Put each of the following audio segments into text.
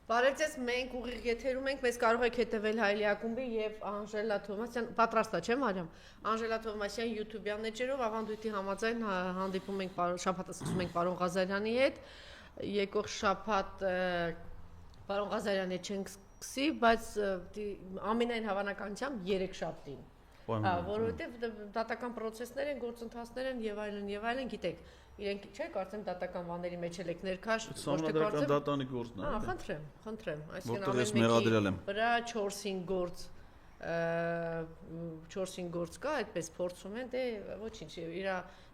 Բարև ձեզ, մենք ուղիղ եթերում ենք, մեզ կարող եք հետևել Հայլի ակումբի եւ Անժելա Թովմասյան, պատրաստ է, չէ՞ Մարիամ։ Անժելա Թովմասյան YouTube-յան էջերով ավանդույթի համաձայն հանդիպում ենք, շաբաթը սկսում ենք պարոն Ղազարյանի հետ։ Եկող շաբաթ պարոն Ղազարյանի հետ չենք սկսի, բայց ամենայն հավանականությամբ 3 շաբթին։ Որովհետեւ դատական process-ներ են, գործընթացներ են եւ այլն, գիտեք, իրենք չէ՞ կարծեմ դատական բաների մեջ եք ներքաշ, ոչ թե կարծեմ դատանի գործն է։ Խնդրեմ, այսինքն ամեն մեկի վրա 4-5 գործ կա, այդպես փորձում են, դե ոչինչ, իր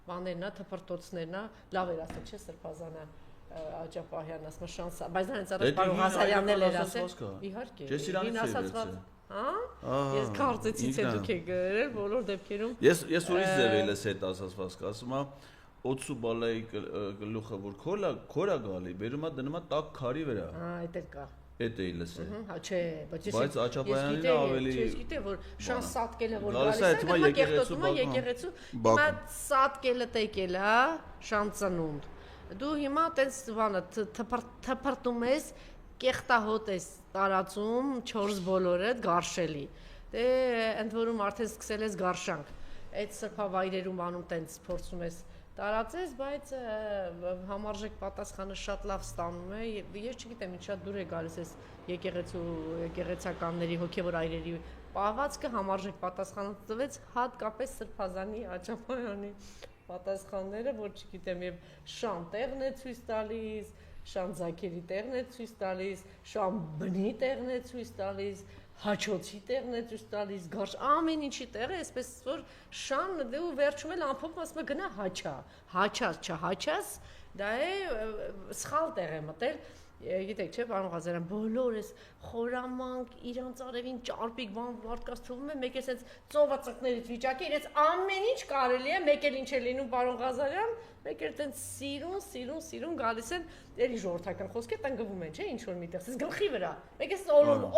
բաներն է, թփրտոցներն է, լավ էր ասել, չէ՞ Սրբազանը Աջապահյանն ասում է շանս, բայց նրանց առաջ պարոն Ղազարյանն էլ էր ասել։ Իհարկե։ Ես իրանից ասացված, ես կարծեցից է դուք եք գրել բոլոր դեպքերում։ Ես ուրիշ ձև եմ հետ ասացված, ասում եմ Օծու բալայի գլուխը որ քորա գալի, բերում է դնում է տակ քարի վրա։ Այդ էլ կա։ Էդ է լսել։ Չէ, բայց Աջապահյանն ավելի Ես գիտեմ որ շան սատկելը որ գալիս է, հիմա եկեղեցու, հիմա սատկելը տեկել է, շան ծնունդ։ Դու հիմա տես բանը թփրտում ես, կեղտահոտ ես տարածում 4 բոլորը գարշելի։ Դե ընդ որում արդեն սկսել ես գարշանք։ Այդ սրբավայրերում անում տենց փորձում ես տարածես, բայց համարժեք պատասխանը շատ լավ ստանում է։ Ես չգիտեմ ինչ շատ դուր է գալիս այս եկեղեցականների հոգևոր այրերի պահվածքը համարժեք պատասխանը տվեց հատկապես Սրբազանի Աջապահյանի պատասխանները, որ չգիտեմ եւ շան տեղն է ցույց տալիս, շան ձակերի տեղն է ցույց տալիս, շան բնի տեղն է ցույց տալիս, հաչոցի տեղն է ցույց տալիս, գարշ ամեն ինչի տեղը, այսպես որ շան դու վերջում էլ ամփոփում ասում գնա հաչա, հաչած, չհաչած, դա է սխալ տեղ է մտել։ Գիտեք, չէ, պարոն Ղազարյան, բոլոր էս խորամանկ, իրանց արևին ճարպիկ բան մարդկանց թվում է, մեկ է sense ծովացակներից վիճակի, իրենց ամեն ինչ կարելի է, մեկ էլ ինչ է լինում պարոն Ղազարյան, մեկ էլ տենց սիրուն գալիս են, էլի ժողովրդական խոսքեր տնկվում են, չէ, ինչ որ միտեղ, սես գլխի վրա, մեկ է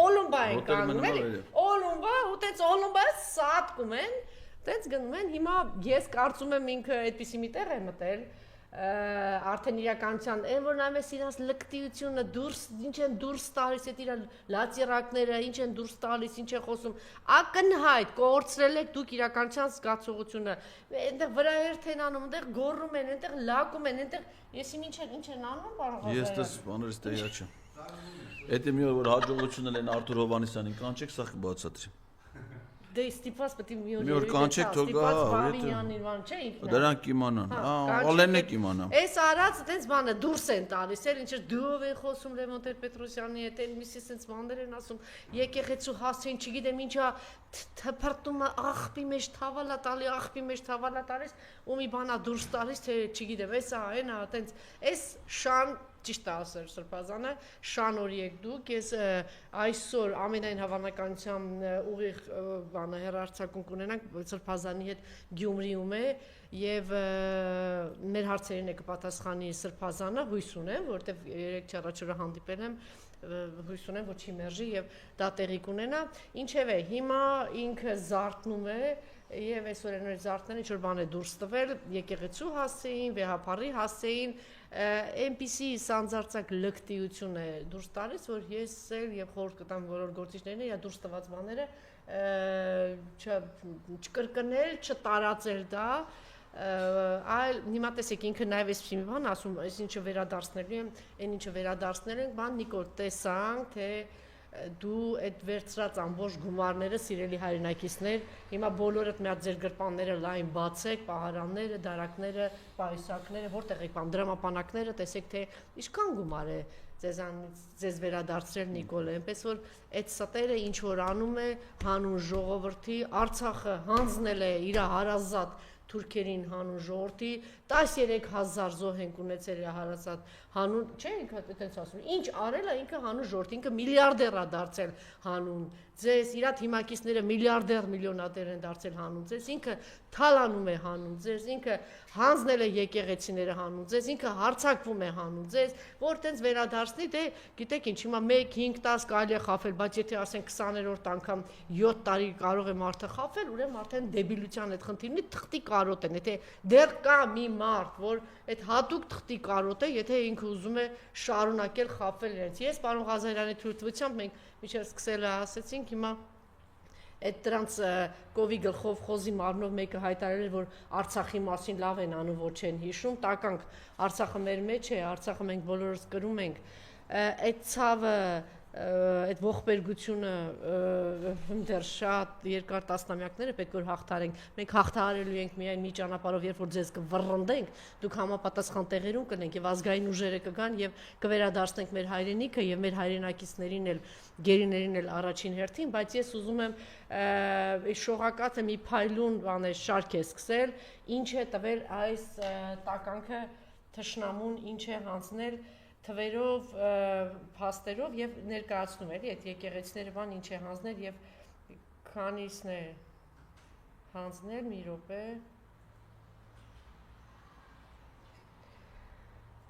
օլումբա են կանում, էլի, օլումբա, ու տենց օլումբա սատկում են, տենց գնում են, հիմա ես կարծում եմ ինքը այդպիսի մի տեղ է մտել արդեն իրականության այն որ նայում ես իրանց լկտիությունը դուրս ինչ են դուրս տալիս այդ իր լացիրակները ինչ են դուրս տալիս ինչ է խոսում ակնհայտ կորցրել եք դուք իրականության զգացողությունը այնտեղ վրա երթեն անում այնտեղ գոռում են այնտեղ լակում են այնտեղ ես ինչ են անում պարոն Ղազարյան ես դες բաներս տեղյակ չեմ Էդի մի օր որ հաջողությունն են Արտուր Հովհաննիսյանին կանչեք սա կբացատրի Դե ստիպված պետք է մի օր կանչեք թող գա չէ դրանք կիմանան ալենը կիմանա Այս արած այդպես բանը դուրս են տալիս էլ ինչ դուով են խոսում Լևոն Տեր-Պետրոսյանի հետ էլ միսի sense բաներ են ասում եկեղեցու հասցեն չգիտեմ ինչա թփրտումը աղբի մեջ թավալա տալիս ու մի բանա դուրս տալիս թե չգիտեմ էսա այնա այտենց էս շան Ճիշտ է ասել Սրբազանը, շան օրիեք դուք, ես այսօր ամենայն հավանականությամբ ուղիղ բանը հեռարձակում կունենանք Սրբազանի հետ Գյումրիում է եւ մեր հարցերին է կպատասխանի Սրբազանը, հույս ունեմ, որովհետեւ 3 չառաջորը հանդիպել եմ, հույս ունեմ, որ չի մերժի եւ դա տեղի կունենա։ Ինչևէ, հիմա ինքը զարթնում է եւ այսօր այն զարթնել ինչ որ բան է դուրս տվել եկեղեցու հասցեին, վեհապարի հասցեին այնպիսի սանձարձակ լկտիություն է դուրս տալիս, որ ես էլ եւ խորհուրդ կտամ բոլոր գործիչներին, իա դուրս տված բաները չկրկնել, չտարածել դա, այլ հիմա տեսեք ինքը նաեւ էսպիսի մի բան ասում, այս ինչը վերադարձնելու եմ, այն ինչը վերադարձնել ենք, բան Նիկոլ տեսանք, թե դու այդ վերցրած ամբողջ գումարները սիրելի հայրենակիցներ հիմա բոլորդ մի հատ ձեր գրպանները լայն բացեք պահարանները դարակները պայուսակները որտեղ եք բան դրամապանակները տեսեք թե ինչքան գումար է ձեզ վերադարձրել Նիկոլը այնպես որ այդ ստերը ինչ որ անում է հանուն ժողովրդի Արցախը հանձնել է իր հարազատ թուրքերին հանուն ժողովրդի 13000 զոհ են ունեցել հարազատ հանուն չէ ինքը այդպես ասում ինչ արել է ինքը հանուն ժողովրդի ինքը միլիարդեր է դարձել հանուն ձեզ իր թիմակիցները միլիարդեր միլիոնատեր են դարձել հանուն ձեզ ինքը թալանում է հանուն ձեզ ինքը հանձնել է եկեղեցիները հանուն ձեզ ինքը հարցակվում է հանուն ձեզ որ տենց վերադարձնի դե գիտեք ինչ հիմա 1 5 10 կարելի է խაფել բայց եթե ասեն 20-րդ անգամ 7 տարի կարող է մարդը խაფել ուրեմն արդեն դեբիլության այդ խնդիրնի թղթի կարոտ են, եթե դեռ կա մի մարդ, որ այդ հատուկ թղթի կարոտ է, եթե ինքը ուզում է շարունակել խաբել իրենց։ Ես պարոն Ղազարյանի թույլտվությամբ մենք միջև սկսել ասեցինք, հիմա այդ դրանց կովի գլխով խոզի մարմնով մեկը հայտարարել որ Արցախի մասին լավ են անում, ոչ են հիշում, տականք Արցախը մեր մեջ է, Արցախը մենք բոլորս կրում ենք, այդ ցավը, այդ ողբերգությունը դեռ շատ երկար տասնամյակները պետք որ հաղթարենք, մենք հաղթահարելու ենք միայն մի ճանապարհով, երբ որ ձեզ կվռնդենք, դուք համապատասխան տեղերում կլինեք եւ ազգային ուժերը կգան եւ կվերադարձնենք մեր հայրենիքը եւ մեր հայրենակիցներին էլ գերիներին էլ առաջին հերթին, բայց ես ուզում եմ շողակաթը մի փայլուն բանը շարք է սկսել, ինչ է տվել այս տականքը թշնամուն, ինչ է հանձնել թվերով, փաստերով եւ ներկայացնում էլի այդ եկեղեցիները բան ինչ է հանձնել եւ քանիսն է հանձնել մի րոպե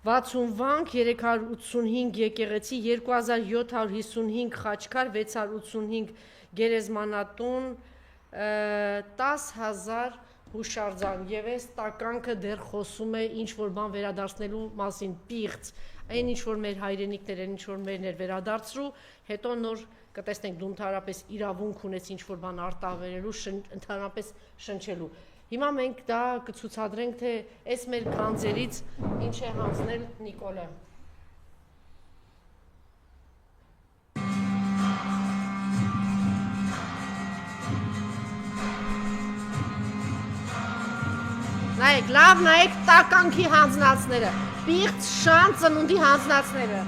60 վանք, 385 եկեղեցի, 2755 խաչքար, 685 գերեզմանատուն, 10,000 հուշարձան եւ այս տականքը դեռ խոսում է ինչ որ բան վերադարձնելու մասին, պիղծ, այն ինչ որ մեր հայրենիքներ են, ինչ որ մերն էր վերադարձրու, հետո նոր կտեսնենք դու ընդհանրապես իրավունք ունես ինչ որ բան արտահայտելու, ընդհանրապես շնչելու։ Հիմա մենք դա կցուցադրենք, թե այս մեր քանձերից ինչ է հանձնել Նիկոլը։ Նայեք, լավ նայեք տականքի հանձնածները, պիղծ շան ծնունդի հանձնածները։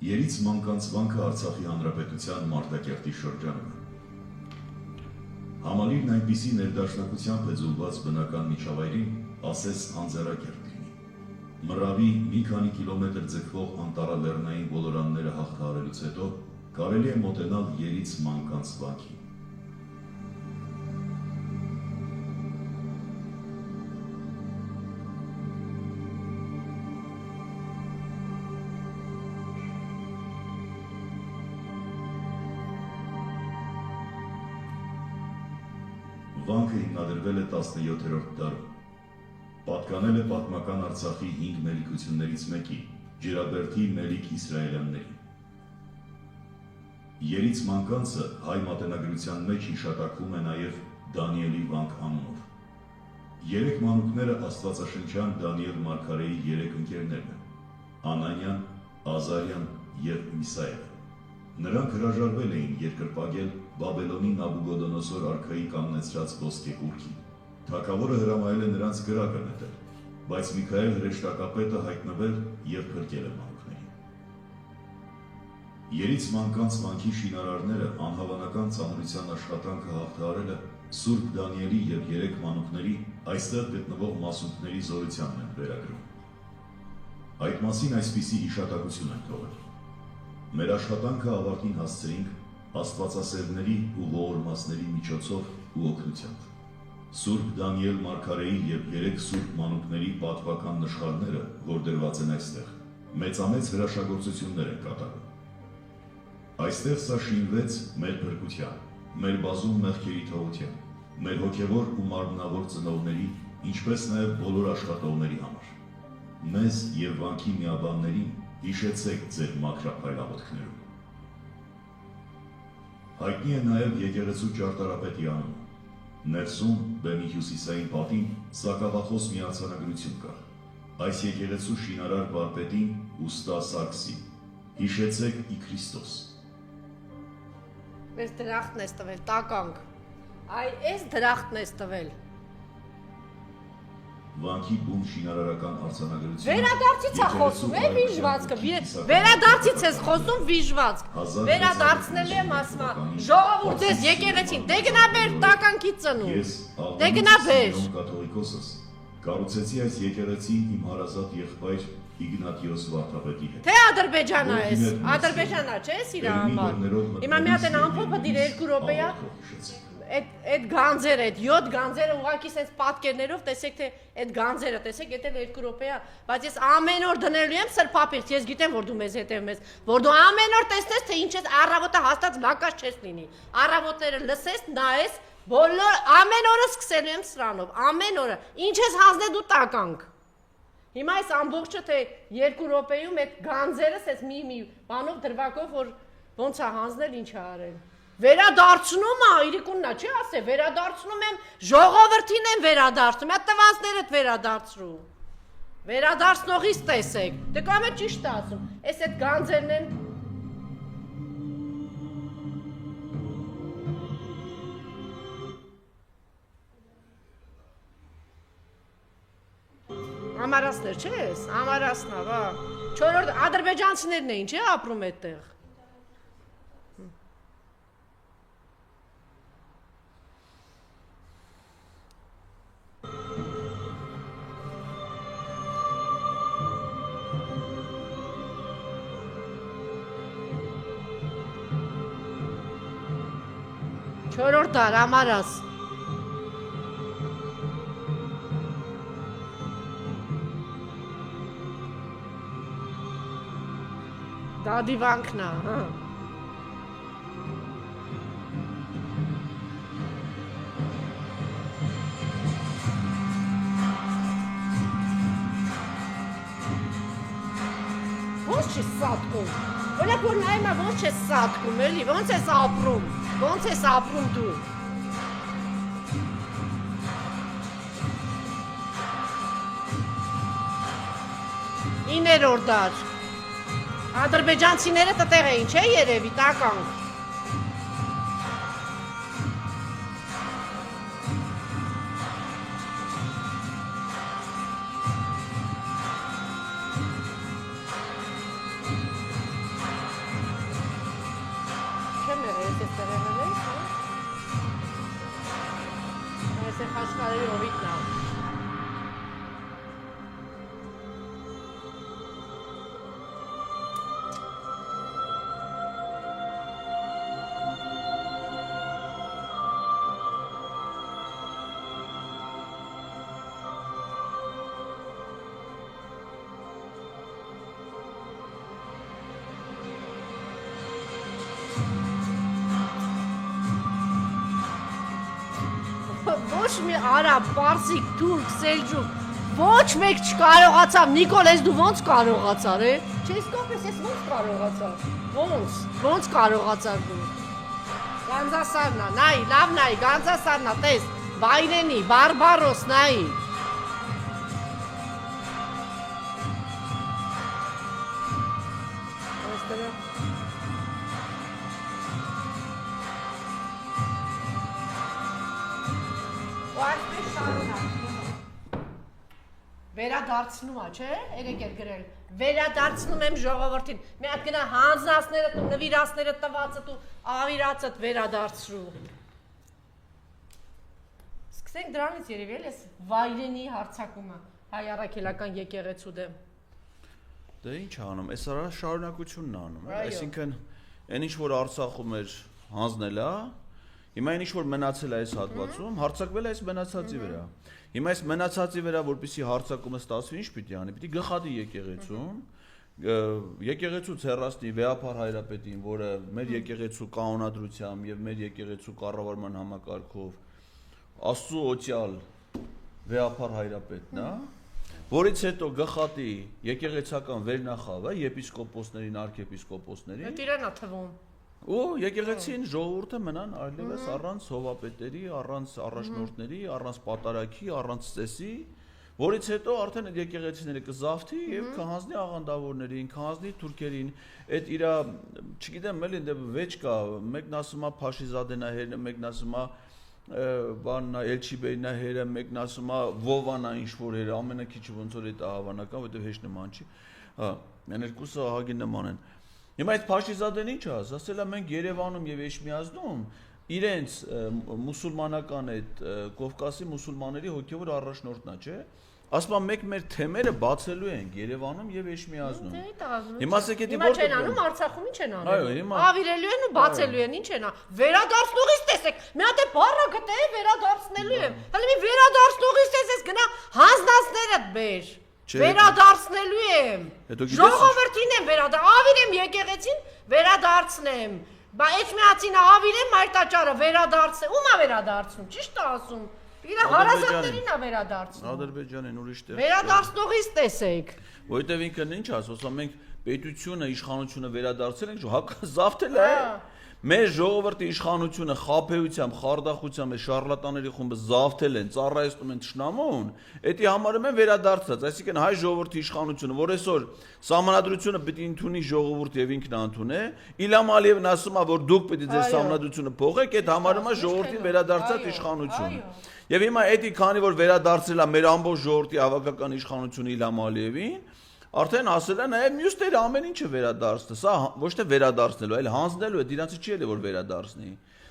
Երից մանկանց վանքը Արցախի Հանրապետության Մարտակերտի շրջանում է։ Համալիրն այնպիսի ներդաշնակությամբ է ձուլված բնական միջավայրին, ասես անձեռակերտ լինի։ Մռավի մի քանի կիլոմետր ձգվող անտառալեռնային ոլորանները հաղթահարելուց հետո կարելի է մոտենալ Երից մանկանց վանքին։ Վանքը հիմնադրվել է 17-րդ դարում։ Պատկանել է պատմական Արցախի 5 մելիքություններից մեկի՝ Ջրաբերդի Մելիք Իսրայելյաններին։ Երից մանկանցը հայ մատենագրության մեջ հիշատակվում է նաև Դանիելի վանք անունով։ 3 մանուկները աստվածաշնչյան Դանիել Մարգարեի 3 ընկերներն են՝ Անանյան, Ազարյան և Միսայելը։ Նրանք հրաժարվել էին երկրպագել Բաբելոնի Նաբուգոդոնոսոր արքայի կանգնեցրած ոսկե կուռքին։ Թագավորը հրամայել է նրանց գրակը նետել, բայց Միքայել հրեշտակապետը հայտնվել և փրկել է մանուկներին։ Երից մանկանց վանքի շինարարները անհավանական ծանրության աշխատանքը հաղթահարելը Սուրբ Դանիելի և 3 մանուկների այստեղ գտնվող մասունքների զորությանն են վերագրում։ Այդ մասին այսպիսի հիշատակություն են թողել։ Մեր աշխատանքը ավարտին հասցրինք աստվածասերների ու ողորմածների միջոցով ու օգնությամբ։ Սուրբ Դանիել Մարգարեի և 3 սուրբ մանուկների պատվական նշխարները, որ դրված են այստեղ, մեծամեծ հրաշագործություններ են կատարում։ Այստեղ սա շինվեց մեր փրկության, մեր բազում մեղքերի թողության, մեր հոգևոր ու մարմնավոր ծնողների, ինչպես նաև բոլոր աշխատողների համար։ Մեզ և վանքի միաբաններին հիշեցեք ձեր մաքրափայլաղոթքներում։ Հայտնի է նաև եկեղեցու ճարտարապետի անունը։ Ներսում բեմի հյուսիսային պատին սակավախոս մի արձանագրություն կա։ Այս եկեղեցու շինարար վարպետին ուստա Սարգսին։ Հիշեցեք ի Քրիստոս։ Այս դրախտն ես տվել, տականք։ Այ այս դրախտն ես տվել։ Վանքի բուն շինարարական արձանագրությունը Վերադարձից է խոսում, վիժվածքը, վերադարձից ես խոսում վիժվածք, վերադարձնել եմ ասմա, ժողովուրդ ես եկեղեցին, դե գնա բեր տականքի ծնու, դե գնա բեր։ կաթողիկոսս կառուցեցի այս եկեղեցի իմ հարազատ եղբայր Իգնատիոս Վարդապետի հետ։ Թե Ադրբեջանա ես, Ադրբեջանա չես իր համար, հիմա մի հատ են ամփոփը դիր 2 րոպեյա, այդ գանձերը, այդ 7 գանձերը ուղղակի sense պատկերներով տեսեք թե այդ գանձերը տեսեք, եթե 2 րոպեյա, բայց ես ամեն օր դնելու եմ սրբապիղծ, ես գիտեմ որ դու մեզ հետևում ես, որ դու ամեն օր տեսնես թե ինչ ես առավոտը հաստատ լակած չես լինի, առավոտները լսես, նայես, բոլոր ամեն օրը սկսելու եմ սրանով, ամեն օրը, ինչ ես հանձնել դու տականք։ Հիմա այս ամբողջը թե 2 րոպեյում այդ գանձերս այս մի բանով դրվագով որ ոնց է հանձնել, ինչ է արել։ Վերադարձնում է, իրիկուննա չի ասե, վերադարձնում եմ, ժողովրդին եմ վերադարձնում, այդ տվանցներդ վերադարձրու։ Վերադարձնողից տեսեք, դե կամ է ճիշտ ասում, այս այդ գանձերն են։ Ամարասներ չես, ամարասնա, վա, չորորդ ադրբեջանցիներն էին, չէ ապրում այդտեղ։ Չորորդ դար, ամարաս։ Դա դիվանքն է, հա։ Ոնց չես սատկում, օրինակ որ նայում է ոնց չես սատկում, էլի, ոնց ես ապրում դու։ Իներորդ դար, ադրբեջանցիները տտեղ էին, չէ երևի, տականք։ Չեմ եղել, ես ես տեղեղել ես, հա։ Ես է խաշկարերի հովիտն ա։ Ոչ մի արաբ, պարսիկ, թուրք, սելջուկ, ոչ մեկ չկարողացավ, Նիկոլ, ես դու ոնց կարողացար, է? Չէ, իսկապես ես ոնց կարողացար, ոնց կարողացար դու, Գանձասարնա, նայի, լավ նայի, Գանձասարնա, տես, Վայրենի, Բարբարոս, նայի, վերադարձնում է, չէ, երեք էր գրել, վերադարձնում եմ ժողովրդին, մի հատ գնա հանձնասներդ ու նվիրասներդ տվածդ ու ավիրացդ վերադարձրու։ Սկսենք դրանից երևի էլ ես Վայրենի հարցակումը հայ առաքելական եկեղեցու դեմ։ Դե ինչ անում, այս արա շարունակությունն անում, այսինքն այն ինչ որ Արցախում էր հանձնել է, հիմա այն ինչ որ մնացել է այս հատվածում, հարցակվել է այս մնացածի վրա։ Հիմա այս մնացածի վրա, որպեսզի հարցակումը ստացվի, ինչ պիտի անի, պիտի գխատի եկեղեցում, եկեղեցուց հեռացնի Վեհափար Հայրապետին, որը մեր եկեղեցու կանոնադրությամբ եւ մեր եկեղեցու կառավարման համակարգով Աստծո օծյալ Վեհափար Հայրապետն է, որից հետո գխատի եկեղեցական վերնախավը եպիսկոպոսներին, արքեպիսկոպոսներին։ Դա իրեն է թվում։ Ու եկեղեցին ժողովուրդը մնան այլևս առանց հովապետերի, առանց առաջնորդների, առանց պատարագի, առանց ծեսի, որից հետո արդեն այդ եկեղեցիները կզավթի եւ կհանձնի աղանդավորներին, կհանձնի թուրքերին, այդ իրա, չգիտեմ, էլի դե վեճ կա, մեկն ասում է Փաշիզադենահերն, մեկն ասում է բաննա Էլչիբերնա հերը մեկն ասում է Վովանա ինչ որ հերը ամենակիչը ոնց որ դա հավանական որտեվ հեշտ նման չի հա այն երկուսը ահագին նման են հիմա այդ Փաշիզադեն ինչ ասել է մենք Երևանում եւ Էջմիածնում իրենց մուսուլմանական այդ Կովկասի մուսուլմանների հոգեվոր առաջնորդն է չէ ասում եմ մեկ մեր թեմերը բացելու են Երևանում եւ Էջմիածնում հիմա ասեք դա որտեղ չեն անում Արցախում ինչ են անում ավիրելու են ու բացելու են ինչ են վերադարձնողից տեսեք մի հատ է բառը գտե վերադարձնելու եմ հələ մի վերադարձնողից տեսես գնա հանձնածներդ բեր վերադարձնելու եմ ժողովրդին եմ ավիրեմ եկեղեցին վերադարձնեմ բա Էջմիածին ավիրեմ մայրտաճարը վերադարձնեմ ումա վերադարձնում ճիշտ է ասում Իրա հարազատներին է վերադարձնում Ադրբեջանին ուրիշ տեղ Վերադարձնողից տեսեք Որտեւ ինքն ինչ ասում մենք պետությունը իշխանությունը վերադարձել ենք զավթել է Մեր ժողովրդի իշխանությունը խաբեությամբ, խարդախությամբ է շարլատաների խումբը զավթել են, ծառայեցնում են թշնամուն, էդի համարում են վերադարձած, այսինքն հայ ժողովրդի իշխանությունը, որ այսօր սահմանադրությունը պետք է ընդունի ժողովուրդը եւ ինքն ընդունե, Իլհամ Ալիևն ասում է, որ դուք պետք է ձեր սահմանադրությունը փոխեք, այդ համարում է ժողովրդի վերադարձած իշխանություն։ Եվ հիմա էդի քանի որ վերադարձել է մեր ամբողջ ժողովրդի հավաքական իշխանությունը Իլհամ Ալիևին Արդեն ասել են, մյուսները ամեն ինչը վերադարձնել, սա ոչ թե վերադարձնելու, այլ հանձնելու է, դրանից չի էլի որ վերադարձնի։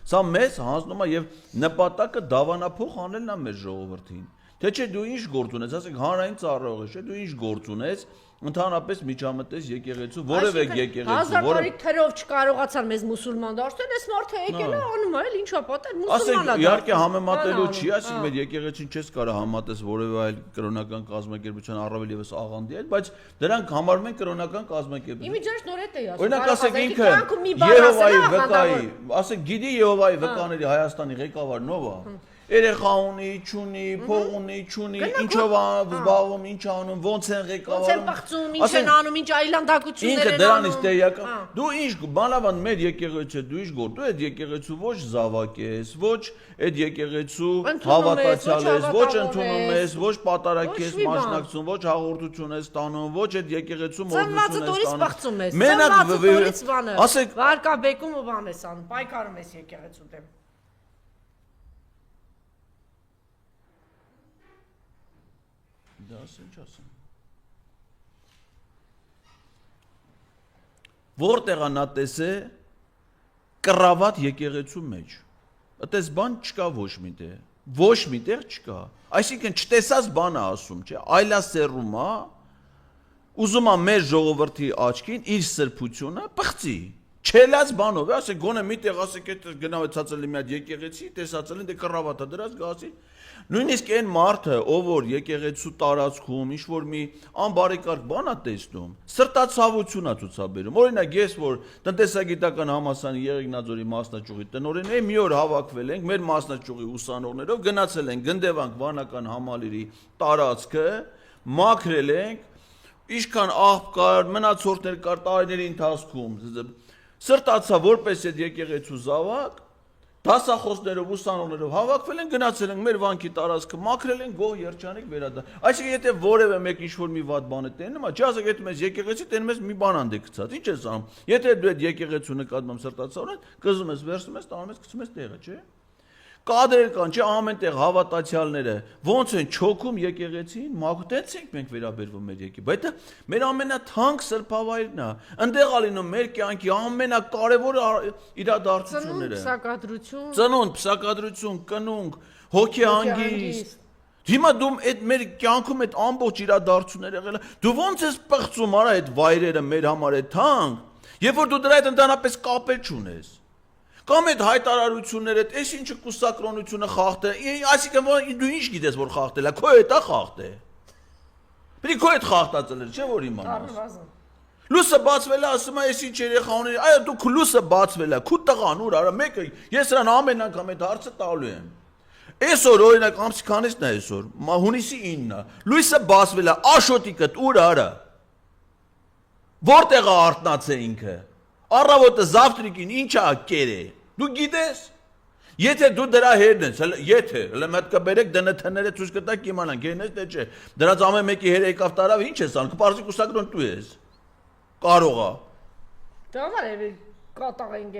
Սա մեծ հանձնում է եւ նպատակը դավանափոխ անելն է մեր ժողովրդին։ Թե չէ դու ինչ գործ ունես, ասենք հանրային ծառայող ես, դու ինչ գործ ունես, ընդհանրապես միջամտես եկեղեցու, որևէ եկեղեցու, որևէ թերով չկարողացան մեզ մուսուլման դարձնել, այս մարդը եկել է անում է, էլ ինչա պատել մուսուլմանա։ Ասենք իհարկե համեմատելու չի, ասենք մեր եկեղեցին չես կարող համատես որևէ այլ կրոնական կազմակերպության առավել եւս աղանդի հետ, բայց դրանք համարվում են կրոնական կազմակերպություն։ Իմիջիայից նոր է ասում։ Օրինակ ասենք ինքը Եհովայի վկայի, ասենք գիտի Եհովայի վկաների Հայաստանի ղեկավարն ով է։ Երեխա ունի, չունի, փող ունի, չունի, ինչով զբաղվում, ինչ անում, ոնց են ղեկավարում։ Ոնց են պղծում, ինչ են անում, ինչ այլանդակություններ են անում։ Ինքը դրանից տեղյակ։ Դու ինչ բանավան մեր եկեղեցու, դու ինչ գործ, դու այդ եկեղեցու ոչ զավակ ես, ոչ այդ եկեղեցու հավատացյալ ես, ոչ ընդունում ես, ոչ պատարակ ես մասնակցում, ոչ հաղորդություն ես տանում, ոչ այդ եկեղեցու մոդություն ես տանում։ Ասեք վարկաբեկում ու բան ես անում, պայքարում ես եկեղեցու դեմ։ Դաս ինչ ասեմ։ Որտեղ է նա տեսե կռավատ եկեղեցու մեջ։ Այդպես բան չկա ոչ միտեղ։ Ոչ միտեղ չկա։ Այսինքն չտեսած բան է ասում, չէ՞, այլասերում է ուզում է մեր ժողովրդի աչքին իր սրբությունը պղծի։ Չելած բանով, ասեք գոնե միտեղ ասեք այդ գնացածել մի հատ եկեղեցի, տեսածել են դե կռավատը դրած գասի։ Նույնիսկ այն մարդը, ով որ եկեղեցու տարածքում ինչ որ մի անբարեկարգ բան է տեսնում, սրտացավություն է ցուցաբերում։ Օրինակ ես որ տնտեսագիտական համալսարանի Եղեգնաձորի մասնաճյուղի տնօրեն եմ, մի օր հավաքվել ենք մեր մասնաճյուղի ուսանողներով, գնացել ենք Գնդեվանք վանական համալիրի տարածքը, մաքրել ենք, ինչքան աղբ կար, մնացորդներ կար տարիների ընթացքում, սրտացավ որպես այդ եկեղեցու զավակ Դասախոսներով, ուսանողներով հավաքվել են, գնացել են մեր վանքի տարածքը, մաքրել են, գոհ երջանիկ վերադարձ։ Այսինքն եթե որևէ մեկ ինչ-որ մի վատ բան է տենում, չի ասեք եթե մեզ եկեղեցի տենում ես մի բան անդե գցած, ինչ ես անում։ Եթե դու այդ եկեղեցու նկատմամբ սրտացավ ունես, կզում ես, վերցնում ես, տանում ես, գցում ես տեղը, չէ՞։ Կադրեր կան, չէ՞, ամենտեղ հավատացյալները ոնց են չոքում եկեղեցին, մաքուտեց ենք մենք վերաբերվում մեր եկեղեցի, բայց մեր ամենաթանկ սրբավայրն է։ Ընդեղ է լինում մեր կյանքի ամենակարևոր իրադարձությունները։ Ծնունդ, փսակադրություն, կնունկ, հոգեհանգիստ։ Հիմա դու այդ մեր կյանքում այդ ամբողջ իրադարձությունները եղել է, դու ոնց ես պղծում արա այդ վայրերը մեր համար է թանկ, երբ որ դու դրա հետ ընդհանրապես կապել չունես։ Կամ այդ հայտարարությունները, այս ինչը կուսակրոնությունը խախտել, այսինքն դու ինչ գիտես որ խախտել է, քո հետ է խախտել։ Պետք է քո հետ խախտածել էր, չէ՞ որ իմանաս։ Լույսը բացվել է, ասում է, այս ինչ երեխա ունի, այո դու լույսը բացվել է, քու տղան ուր արա, մեկը ես նրան ամեն անգամ այդ հարցը տալու եմ։ Այսօր օրինակ ամսի քանիսն է այսօր, հունիսի 9-ն է, լույսը բացվել է, աշոտիկդ ուր արա։ Որտեղ է արթնացել ինքը։ Առավոտը զավտրիկին ինչա կերե։ Դու գիտես։ Եթե դու դրա հերն ես, եթե հələ մտ կբերեք դնթները ցույց կտակ իմանանք, գերնես թե չէ։ Դրանց ամեն մեկի հերը եկավ տարավ, ինչ ես անում, կպարզի կուսակրոն դու ես։ Կարող է։ Դա համար է կատաղենք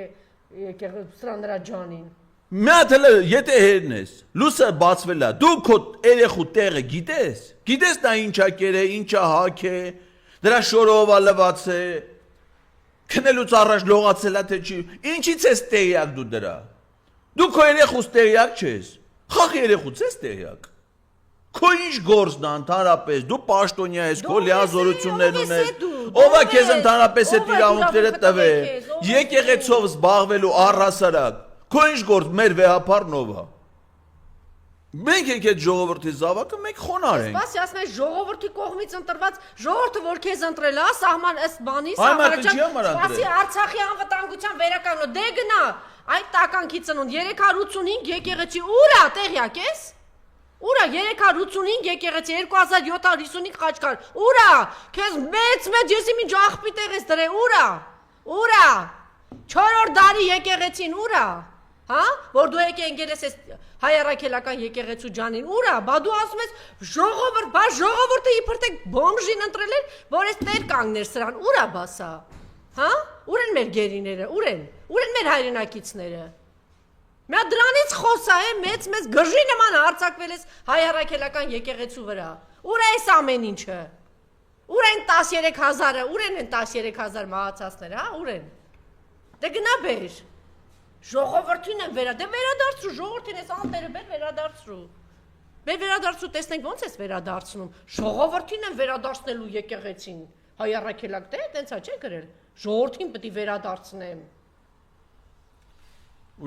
եկեղեցու սրա նրա ջանին։ Մյաթելը եթե հերն ես, լուսը բացվել է, դու քո երեխու տեղը գիտես նա ինչա կեր է, ինչա հակ է, դրա շորով է լված է, քնելուց առաջ լողացել է թե չի, ինչից ես տեղյակ դու դրա, դու քո երեխուց տեղյակ չես, խախ երեխուց ես տեղյակ, քո ինչ գործն է ընդհանրապես, դու պաշտոնյա ես, քո լիազորություններն ունես, ով է քեզ ընդհանրապես այդ իրավունքները տվել, եկեղեցով զբաղվելու առհասարակ, քո ինչ գործ մեր վեհապարն ով է։ Մենք ենք այդ ժողովրդի զավակը, մենք խոնար ենք։ Սպասի, ասում ես ժողովրդի կողմից ընտրված ժողովուրդը, որ քեզ ընտրել է, սահման ըստ բանի, սպասի Արցախի անվտանգության վերականգնող, դե գնա, այդ տականքի ծնունդ 385 եկեղեցի ուր է, տեղյակ ես։ Ուր է 385 եկեղեցի 2755 խաչքար, ուր է, քեզ մեծ եսի ինչ աղբի տեղ ես դրել, ուր է, 4-րդ դարի եկեղեցին ուր է, հա, որ դու եկել ես հայ առաքելական եկեղեցու ջանին, ուր է, բա դու ասում ես ժողովուրդը իբր թե բոմժին ընտրել էր, որ ես տեր կանգներ սրան, ուր է բասա, հա, ուր են մեր գերիները, ուր են մեր հայրենակիցները, մյա դրանից խոսա է, մեծ գժի նման հարձակվել ես հայ առաքելական եկեղեցու վրա, ուր է այս ամեն ինչը, ուր են 13,000-ը, ուր են 13,000 մահացածները, հա, ուր են, դե գնա բեր, ժողովրդին են դե վերադարձրու, ժողովրդին ես անտերը բեր վերադարձրու, մեր վերադարձրու, տեսնենք ոնց ես վերադարձնում, ժողովրդին են վերադարձնելու եկեղեցին, հայ առաքելակ դե, տենցա չէ գրել, ժողովրդին պտի վերադարձնեմ։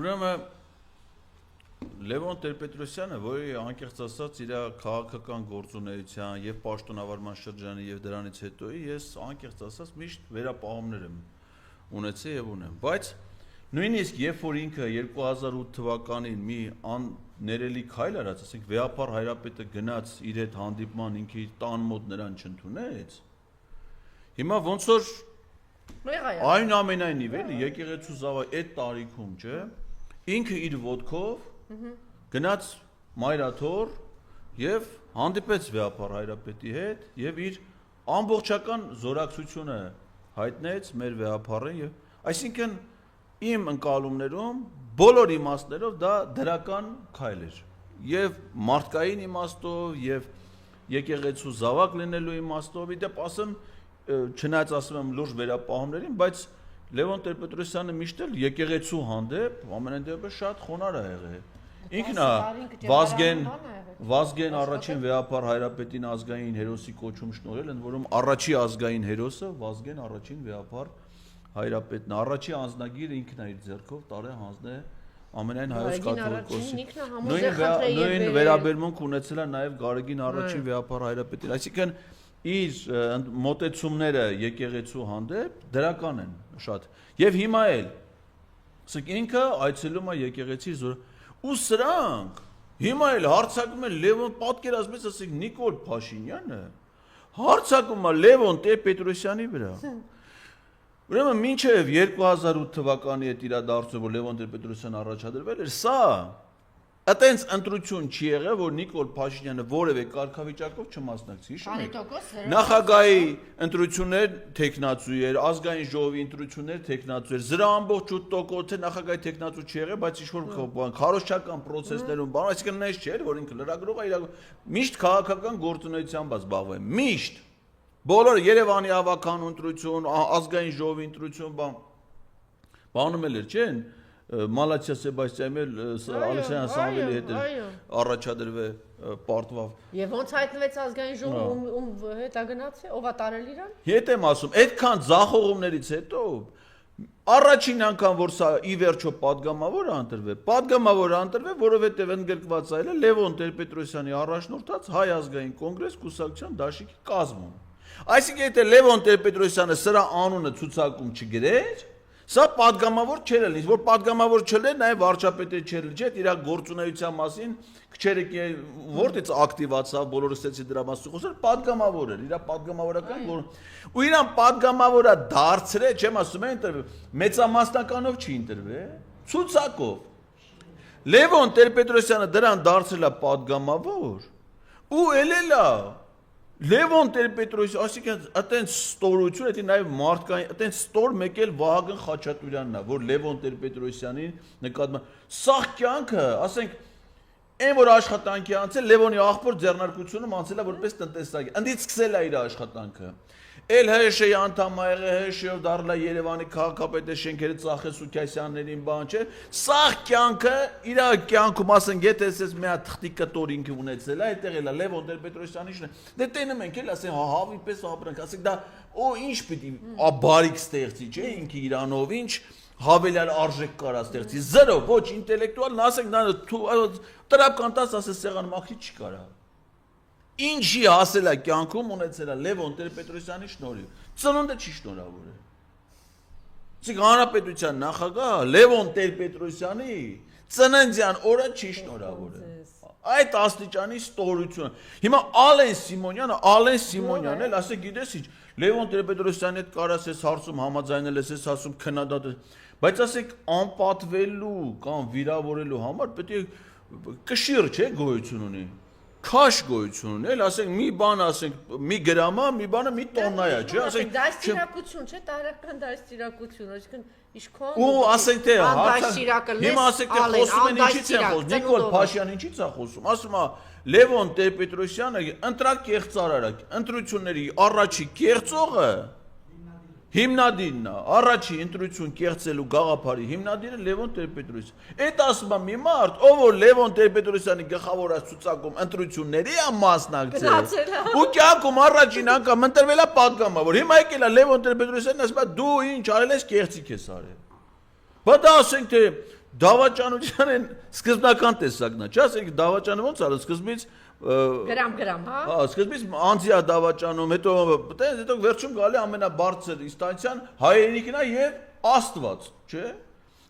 Ուրեմն Լևոն Տեր-Պետրոսյանը, որի անկեղծ ասած իր քաղաքական գործունեության եւ պաշտոնավարման շրջանի եւ դրանից հետոյի ես անկեղծ ասած միշտ վերապահումներ եմ ունեցել եւ ունեմ, բայց նույնիսկ երբ որ ինքը 2008 թվականին մի ներելի քայլ արած, ասենք վեհապար հայրապետը գնաց իր հետ հանդիպման ինքը իր տան մոտ նրան չընդունեց, հիմա ոնց որ այնուամենայնիվ էլի եկեղեցու զավակ այդ տարիքում, չէ, ինքը իր ոտքով գնաց մայրաթոր եւ հանդիպեց վեհապար հայրապետի հետ եւ իր ամբողջական զորակցությունը հայտնեց մեր վեհապարին եւ այսինքն իմ ընկալումներում բոլոր իմաստներով դա դրական քայլ էր եւ մարդկային իմաստով եւ եկեղեցու զավակ լինելու իմաստով իդեպ ասեմ չնայած ասում եմ լուրջ վերապահումներին բայց Լևոն Տեր-Պետրոսյանը միշտ էլ եկեղեցու հանդեպ ամենայն դեպքում շատ խոնար է եղել ինքն Վազգեն առաջին վեհապար հայրապետին ազգային հերոսի կոչում շնորհել են որում առաջի ազգային հերոսը Վազգեն առաջին վեհապար հայրապետն առաջի անձնագիրը ինքն է իր ձեռքով տարե հանձնել ամենայն հայոց կաթոլիկոսի նույն վերաբերմունք ունեցել է նաև Գարեգին առաջին վեհապար հայրապետին այսինքն իր մոտեցումները եկեղեցու հանդեպ դրական են շատ եւ հիմա էլ ասենք ինքը այցելում է եկեղեցի ու սրանք հիմա էլ հարցակում են Լևոն պատկերացնես ասենք Նիկոլ Փաշինյանը հարցակում է Լևոն Տեր-Պետրոսյանի վրա ուրեմն մինչև 2008 թվականի այդ իրադարձությունը որ Լևոն Տեր-Պետրոսյանը առաջադրվել էր սա Այտենց ընտրություն չի եղել, որ Նիկոլ Փաշինյանը որևէ կարգավիճակով չմասնակցի, հիշում եք։ Նախագահի ընտրություններ թեկնածու էր, ազգային ժողովի ընտրություններ թեկնածու էր, զրա ամբողջ 8% նախագահի թեկնածու չի եղել, բայց ինչ-որ քարոզչական process-ներում բան, այսինքն նես չէր, որ ինքը լրագրող է, միշտ քաղաքական գործունեությամբ զբաղվում է, միշտ։ Բոլորը Երևանի ավական ընտրություն, ազգային ժողովի ընտրություն, բանում էլ էր, չէ՞։ Մալացիա Սեբաստիանի Ալեքսանդր Սամվելի հետ առաջադրվել պարտվավ։ Եվ ոնց հայտնվեց ազգային ժողովում հետ ագնացի, ով է տարել իրան։ Հետ եմ ասում, այդքան ձախողումներից հետո առաջին անգամ որ սա ի վերջո պատգամավոր ընտրվել, որովհետև ընդգրկված այլ է Լևոն Տեր-Պետրոսյանի առաջնորդած Հայ ազգային կոնգրես կուսակցության դաշինքի կազմում։ Այսինքն եթե Լևոն Տեր-Պետրոսյանը սրա անունը ցուցակում չգրեր Սա պատգամավոր չէր լինի, որ պատգամավոր չլեր, նաև վարչապետը չէր լինի, չէ՞, իր գործունեության մասին քչերը որտից ակտիվացավ, բոլորը ստեցի դրա մասին խոսել, պատգամավոր էր, իր պատգամավորական ու իրան պատգամավորը դարձրել, չեմ ասում եմ, մեծամասնականով չի ընտրվել, ցուցակով։ Լևոն Տեր-Պետրոսյանը դրան դարձրել է պատգամավոր ու էլելա Լևոն Տեր-Պետրոսյան, այսինքն այտենց ստորություն, դա նաև մարդկային, այտենց ստոր մեկ էլ Վահագն Խաչատուրյանն է, որ Լևոն Տեր-Պետրոսյանին նկատմամբ սաղ կյանքը, ասենք, այն որ աշխատանքի անցել, Լևոնի աղբոր ձեռնարկությունում անցել է որպես տնտեսագետ, ընդից սկսել է իր աշխատանքը։ Էլ ՀՇ-ի անդամ ա եղել, ՀՇ-ով դառնա Երևանի քաղաքապետի շենքերը Ծախե Սուքասյաններին բան չէ։ Սաղ կյանքը իր կյանքում ասենք եթե էս մի հատ թղթի կտորինք ունեցել է, այդտեղ էլա Լևոն Տեր-Պետրոսյանին դե տենում ենք էլ ասենք հավի պես ապրանք, ասենք դա օ ինչ պիտի բարիք ստեղծի, չէ, ինքը իրանով ինչ հավելյալ արժեք կարա ստեղծի, զրո, ոչ ինտելեկտուալ, ասենք նա տրապկանտած ասես սեղան մաքրի չի կարա։ Ինչի հասել է կյանքում ունեցել է Լևոն Տեր-Պետրոսյանի շնորհիվ։ Ծնունդը չի շնորհավոր է։ Իսկ հանրապետության նախագահ Լևոն Տեր-Պետրոսյանի ծննդյան օրը չի շնորհավոր է։ Այդ աստիճանի ստորությունը։ Հիմա Ալեն Սիմոնյանն էլ ասե գիտես ինչ, Լևոն Տեր-Պետրոսյանի հետ կարաս ես հարցում համաձայնել ես ասում քննադատ, բայց ասեք անպատվելու կամ վիրավորելու համար պետք է կշիռ չէ գոյություն ունի։ Քաշ գոյություն ունի, էլ ասենք մի բան ասենք մի գրամա, մի բանը մի տոննա է, չէ, ասենք դաստիարակություն, չէ, տարեկան դաստիարակություն, այսինքն ինչքան ու ասենք թե դաստիարակը լես, հիմա ասենք թե խոսում են ինչից են խոսում, Նիկոլ Փաշյան ինչից է խոսում, ասում է Լևոն Տեր-Պետրոսյանը ընտրակ կեղծարար է, ընտրությունների առաջի կեղծողը հիմնադիրն է, առաջի ընտրություն կեղծելու գաղափարի հիմնադիրը Լևոն Տեր-Պետրոսյան։ Այդ ասում է մի մարդ, ով որ Լևոն Տեր-Պետրոսյանի գլխավոր ցուցակում ընտրությունների է մասնակցել։ Ու կյանքում առաջին անգամ ընտրվել է պատգամավոր։ Հիմա եկել է Լևոն Տեր-Պետրոսյանն ասում է դու ինչ արել ես, կեղծիք ես արել։ Բայց դա ասենք թե դավաճանության են սկզբնական տեսակն է, չէ՞, ասենք դավաճանը ոնց արել սկզբից գրամ, հա։ Սկզբից անձի է դավաճանում, հետո վերջում գալի ամենաբարձր ինստանցիան հայրենիքն է եւ Աստված, չէ՞։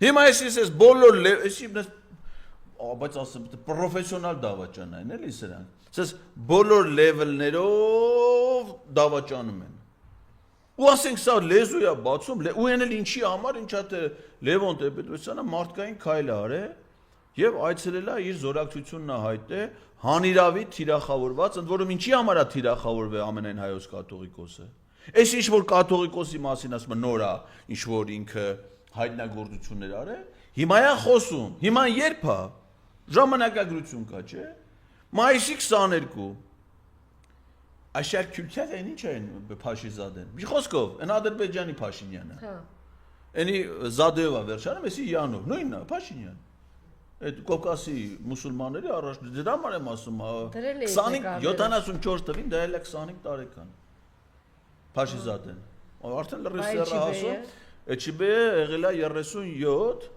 Հիմա ես բոլոր բայց ասեմ պրոֆեսիոնալ դավաճան են էլի սրանք։ Ասես բոլոր լեվելներով դավաճանում են։ Ու ասենք սա լեզու է բացում, ու այն էլ ինչի համար, ինչա թե Լևոն Տեր-Պետրոսյանը մարդկային քայլ արել եւ այցելել է իր զորակցությունն հայտե հանիրավի թիրախավորված, ընդ որում ինչի համար է թիրախավորվել ամենայն հայոց կաթողիկոսը։ Այս ինչ որ կաթողիկոսի մասին ասում է նորա, ինչ որ ինքը հայտնագործություններ արել, հիմա է խոսում, հիմա երբ է ժամանակագրություն կա, չէ՞։ Մայիսի 22 Աշար Քյուրքյանը ինչ է Փաշիզադեն։ Մի խոսքով, այն Ադրբեջանի Փաշինյանը։ Հա։ Էնի Զադեովա վերջանում, էսի Յանով, նույնն է Փաշինյան։ Այդ Կովկասի մուսուլմանների առաջ դրա համար եմ ասում, 74 թվին դա էլ է 25 տարեկան։ Փաշիզադեն։ Արդեն լրիվ ասում, Էչիբեը եղել է 37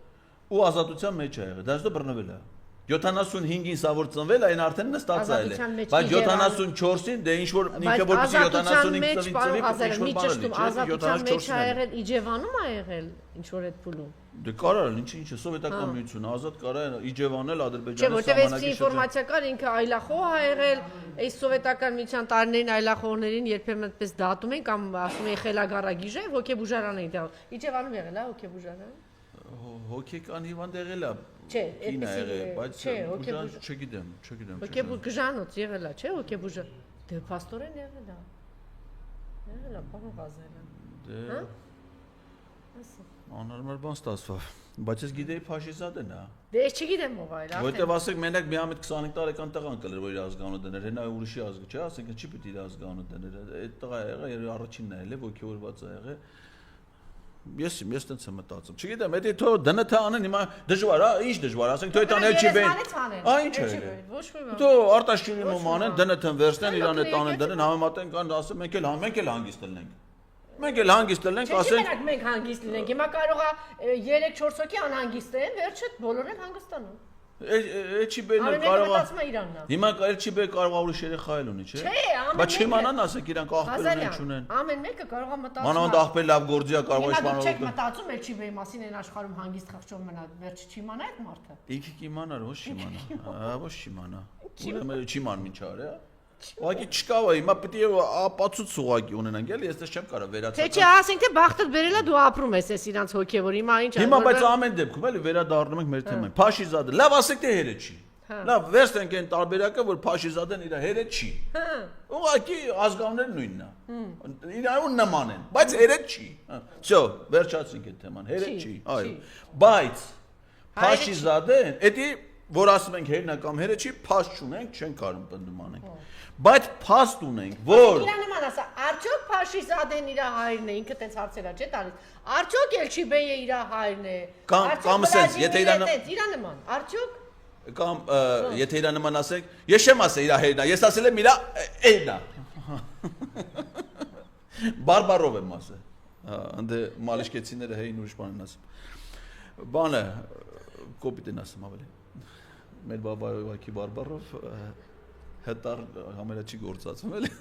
ու ազատության մեջ է եղել։ Դա բռնվել է։ 75-ին սա որ ծնվել այն արդեն նստածայել է, բայց 74-ին դե ինչ որ ինքը որպեսի 75-ին ծնվի, ինչ որ բան է, ազատության մեջ ա եղել Իջևանում ա եղել ինչ որ այդ փուլում։ Դե կարար ինչ սովետական միությունը ազատ կարա Իջևանել Ադրբեջանի սահմանակի։ Չէ, որտեղ էս ինֆորմացիա կար ինքը այլախոհ ա եղել, այս սովետական միության տարիներին այլախոհներին երբեմն այդպես դատում են կամ ասում են խելագարագիժ է, հոգեբուժարան է դա։ Իջևանում եղել է հոգեբուժարան։ Հոգեկան հիվանդ եղել է։ Չէ, այդպես բայց չգիտեմ։ Հոգեբուժանոց եղել է, չէ, հոգեբուժը։ Դե փաստորեն եղել է։ Եղել է, բան Ղազարյան։ Դե անհարմար բան ստացավ։ Բայց ես գիտեի Փաշիզադեն է։ Դե ես չգիտեմ ով այլ, արդեն։ Որտեվ ասեք մենակ մի ամիտ 25 տարեկան տղան կլեր, որ իր ազգանունը դներ, հենա ուրիշի ազգը, չէ, ասենք չի պիտի իր ազգանունը դներ։ Այդ տղա եղել, առաջինն է եղել, ոգևորված է եղել։ Ես տենց եմ մտածում։ Չգիտեմ, դա թո ԴՆԹ անեն հիմա դժվար է, ինչ դժվար, ասենք թո այդան Էլչիբեն։ Ինչ է։ Ոչ մի բան։ Թո Արտաշիրինում անեն, ԴՆԹ-ն վերցնեն, իրան հետ անեն դրեն, համեմատեն կան, ասեն մենք էլ հանգիստ լինենք։ Մենք էլ հանգիստ լինենք, ասենք։ Չէ, մենք հանգիստ լինենք։ Հիմա կարող է 3-4 հոգի անհանգիստ են, վերջը բոլորն են հանգստանում։ Էլչիբեն կարող է։ Հիմա Էլչիբեն կարող է ուրիշ երեխա ունի, չէ՞։ Բայց չիմանան ասեք իրանք աղբեր չունեն։ Ամեն մեկը կարող է մտածել։ Մանավանդ աղբեր լավ գործիա կարող է իշխանող։ Չեք մտածում Էլչիբեի մասին այն աշխարհում հանգիստ խղճով մնա, վերջը չիմանա այդ մարդը։ Ինքը կիմանար, ոչ չիմանա։ Ոչ չիմանա։ Ուրեմն չիման ինչ արի, հա։ Ուղղակի չկա, հիմա պետք է ապացույց ուղղակի ունենանք, էլի, ես դες չեմ կարա վերացած։ Թե չէ, ասենք թե բախտդ բերելա դու ապրում ես այս իրանց հոգևոր, հիմա ինչ է։ Հիմա բայց ամեն դեպքում էլի վերադառնում ենք մեր թեմային։ Փաշիզադը, լավ ասեք թե հերը չի։ Լավ, վերցնենք այն տարբերակը, որ Փաշիզադեն իր հերը չի։ Ուղղակի ազգանները նույնն է։ Իրարուն նման են, բայց հերը չի։ Всё, վերջացինք այդ թեման, հերը չի, այո։ Բայց Փաշիզադեն, էդի որ ասում ենք հերն է կամ հերը չի, փաստ չունենք, չենք կարող պնդում անենք։ Բայց փաստ ունենք, որ Իրա նման ասա, արդյոք Փաշիզադեն իր հայրն է, ինքը տենց հարցերա չէ տալիս։ Արդյոք Էլչիբեյը իր հայրն է։ Կամ ասես, եթե իրա նման, արդյոք կամ եթե իրա նման ասեք, ես չեմ ասել իր հերն է, ես ասել եմ իրա էրն է։ Բարբարով եմ ասել։ Ընդ մալիշկեցիները հեին ուրիշ բան են ասում։ Բանը կոպիտ են ասում ավելի։ Մեր բաբայովակի բարբարով հետար համերաչի գործածում էլի։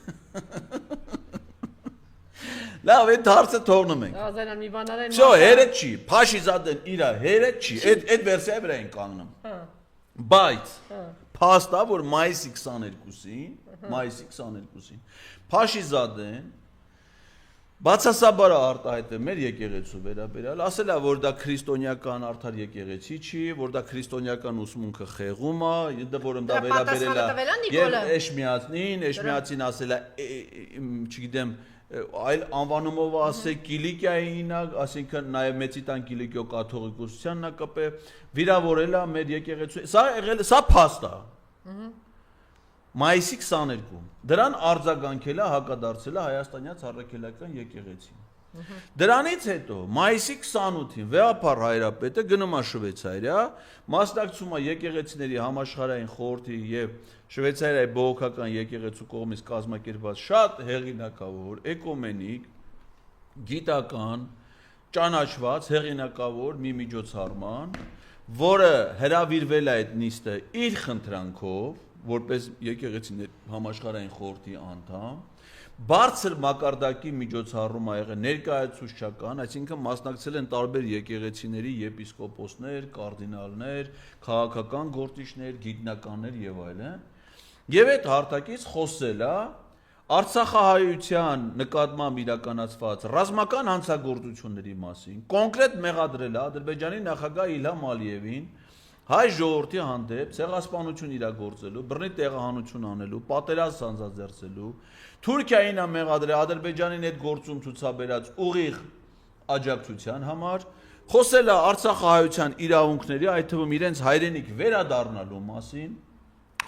Լավ, այդ հարցը թողնում ենք։ Ազանան մի բանարեն։ Всё, հերը չի, Փաշիզադեն իր հերը չի, այդ վերսիայի վրա են կանգնում։ Բայց փաստա որ մայիսի 22-ին Փաշիզադեն բացասաբար արտահայտել մեր եկեղեցու վերաբերյալ, ասել է որ դա քրիստոնեական արդար եկեղեցի չի, որ դա քրիստոնեական ուսմունքը խեղում է, որում դա վերաբերել է եւ Էշմիածին ասել է, չգիտեմ, այլ անվանումով ասել Կիլիկիային, ասինքն նաև Մեծիտան Կիլիկիո կաթողիկոսությանն է կապել, վիրավորել է մեր եկեղեցու։ Սա եղել է, սա փաստ է։ Մայիսի 22 դրան արձագանքել է հակադարձել է Հայաստանյաց առաքելական եկեղեցին։ Դրանից հետո մայիսի 28-ին Վեհապար հայրապետը գնում է Շվեյցարիա, մասնակցում է եկեղեցիների համաշխարհային խորհրդի եւ Շվեյցարիայի բողոքական եկեղեցու կողմից կազմակերպված շատ հեղինակավոր, էկումենիկ, գիտական, ճանաչված հեղինակավոր մի միջոցառման, որը հրավիրվել է այդ նիստը իր խնդրանքով որպես եկեղեցիների համաշխարհային խորհրդի անդամ, բարձր մակարդակի միջոցառում ա եղել ներկայացուցչական, այսինքն մասնակցել են տարբեր եկեղեցիների եպիսկոպոսներ, կարդինալներ, քաղաքական գործիչներ, գիտնականներ եւ այլն։ Եվ այդ հարթակից խոսել է Արցախահայության նկատմամբ իրականացված ռազմական հանցագործությունների մասին, կոնկրետ մեղադրել է Ադրբեջանի նախագահ Իլհամ Ալիևին հայ ժողովրդի հանդեպ ցեղասպանություն իրագործելու, բռնի տեղահանություն անելու, պատերազմ սանձազերծելու, Թուրքիային է մեղադրել Ադրբեջանին այդ գործում ցուցաբերած ուղիղ աջակցության համար, խոսել է Արցախահայության իրավունքների, այդ թվում իրենց հայրենիք վերադառնալու մասին,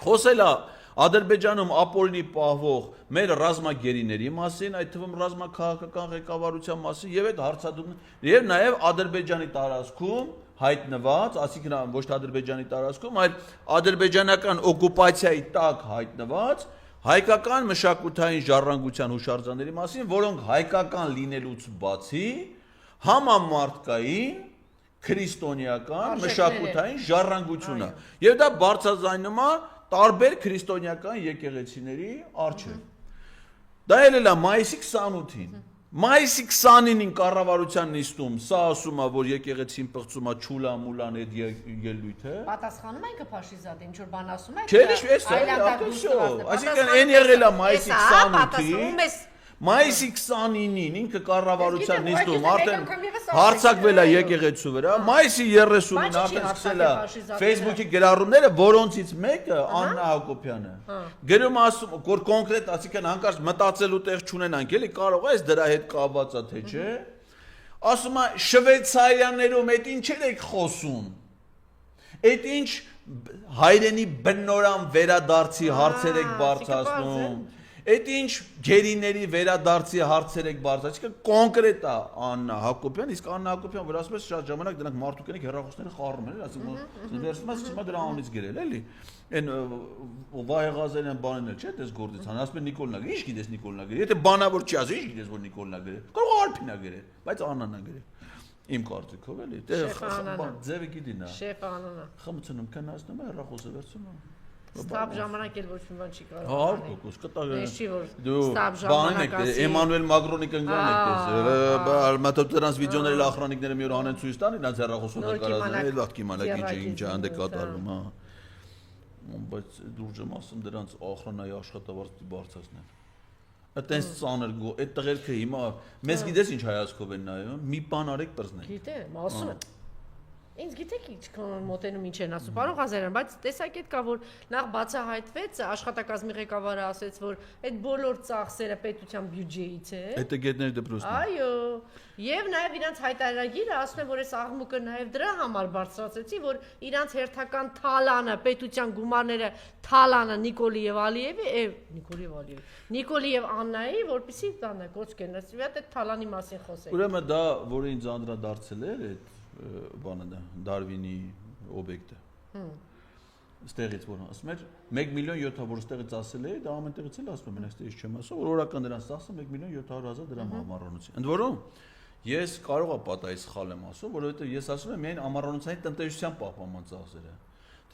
խոսել է Ադրբեջանում ապօրինի պահվող մեր ռազմագերիների մասին, այդ թվում ռազմաքաղաքական ղեկավարության մասին եւ այդ հարցադրումները եւ նաեւ Ադրբեջանի տարածքում հայտնված, ասիկն ոչ թե Ադրբեջանի տարածքում, այլ ադրբեջանական օկուպացիայի տակ հայտնված հայկական մշակութային ժառանգության հուշարձանների մասին, որոնք հայկական լինելուց բացի համամարտկային քրիստոնեական մշակութային ժառանգություն է։ Եվ դա բարձրաձայնում է տարբեր քրիստոնեական եկեղեցիների առջև։ Դա ելել է մայիսի 28-ին։ Մայիսի 29-ին կառավարության նիստում սա ասում է, որ եկեղեցին պղծում է չուլամուլան այդ ելույթը։ Պատասխանում է ինքը Փաշիզադեն, ինչ որ բան ասում է։ Չէ, այսինքն այն եղել է մայիսի 28-ին։ Մայիսի 29-ին ինքը կառավարության նիստում արդեն հարձակվել է եկեղեցու վրա, մայիսի 30-ին արդեն սկսել է Facebook-ի գրառումները, որոնցից մեկը Աննա Հակոբյանը գրում ասում, որ կոնկրետ, ասիկան հանկարծ մտածելու տեղ չունենանք, էլի կարող է դրա հետ կապված է թե չէ, ասում է Շվեյցարիաներում այդ ինչեր եք խոսում, այդ ինչ հայրենի բնորան վերադարձի հարցեր եք բարձրացնում, այդ ինչ գերիների վերադարձի հարցեր եք բարձրացնում, կոնկրետ է Աննա Հակոբյան, իսկ Աննա Հակոբյան որ ասում է շատ ժամանակ դրանք մարդուկենիկ հեռախոսները խառնում են, ասում վերցնում է դրա անունից գրել, էլի։ Այն Վահե բանն էլ չէ, դες գործից հան, ասում է Նիկոլնա գրել, ինչ գիտես Նիկոլնա գրել, եթե բանավոր չի ասում, ինչ գիտես որ Նիկոլնա գրել, կարող Արփինա գրել, բայց Աննան է գրել։ Իմ կարծիքով էլի, դե ձևը գիտինա։ Շեֆ Աննա։ Խմցնում քննացնում է, հեռախոսը վերցնում։ Ստապ ժամանակ էլ ոչ մի բան չի կարող։ 100% կտա։ Չի որ դու ստապ ժամանակ ասի։ Էմանուել Մակրոնի կնգան եք տեսել։ Ալմատոտ դրանց վիդեոների ախրանիկները մի օր անեն ցույց տան, իրանց հեռախոսով նկարազան, էլ վաղ կիմանակ ինչ անդ է կատարվում, հա։ Բայց դուրժեմ ասում դրանց ախրանայի աշխատավարձի բարձրացնել։ Այտենց ծանր գո, այդ տղերքը հիմա մեզ գիտես ինչ հայացքով են նայում, մի բան արեք բրզնենք։ Գիտեմ, ասում եմ։ Ինձ գիտեք ինչքան մոտենում ինչ են ասում, պարոն Ղազարյան, բայց տեսակ այդ կա, որ նախ բացահայտվեց, աշխատակազմի ղեկավարը ասեց, որ այդ բոլոր ծախսերը պետության բյուջեից է։ Հետագետների դպրոցն է։ Այո, եւ նաեւ իրանց հայտարարագիրը ասում է, որ այս աղմուկը նաեւ դրա համար բարձրացեցի, որ իրանց հերթական թալանը, պետության գումարները թալանը Նիկոլի եւ Ալիևի, Նիկոլի եւ Աննայի, որպեսի տանը կոչկեն, ասիվիատ այդ թալանի մասին խոսենք։ Ուրեմն դա, որը ինձ անդրադարձել էր, այդ բանը դա Դարվինի օբյեկտը։ Ստեղից որ ասում էր 1 միլիոն 700, որ ստեղից ասել է, դա ամեն տեղից էլ ասում եմ, մենակ ստեղից չեմ ասում, որ օրական դրանց ծախսը 1 միլիոն 700,000 դրամ ամառանոցի։ Ընդ որում ես կարող եմ պատահի սխալ եմ ասում, որովհետև ես ասում եմ միայն ամառանոցային տնտեսության պահպանման ծախսերը։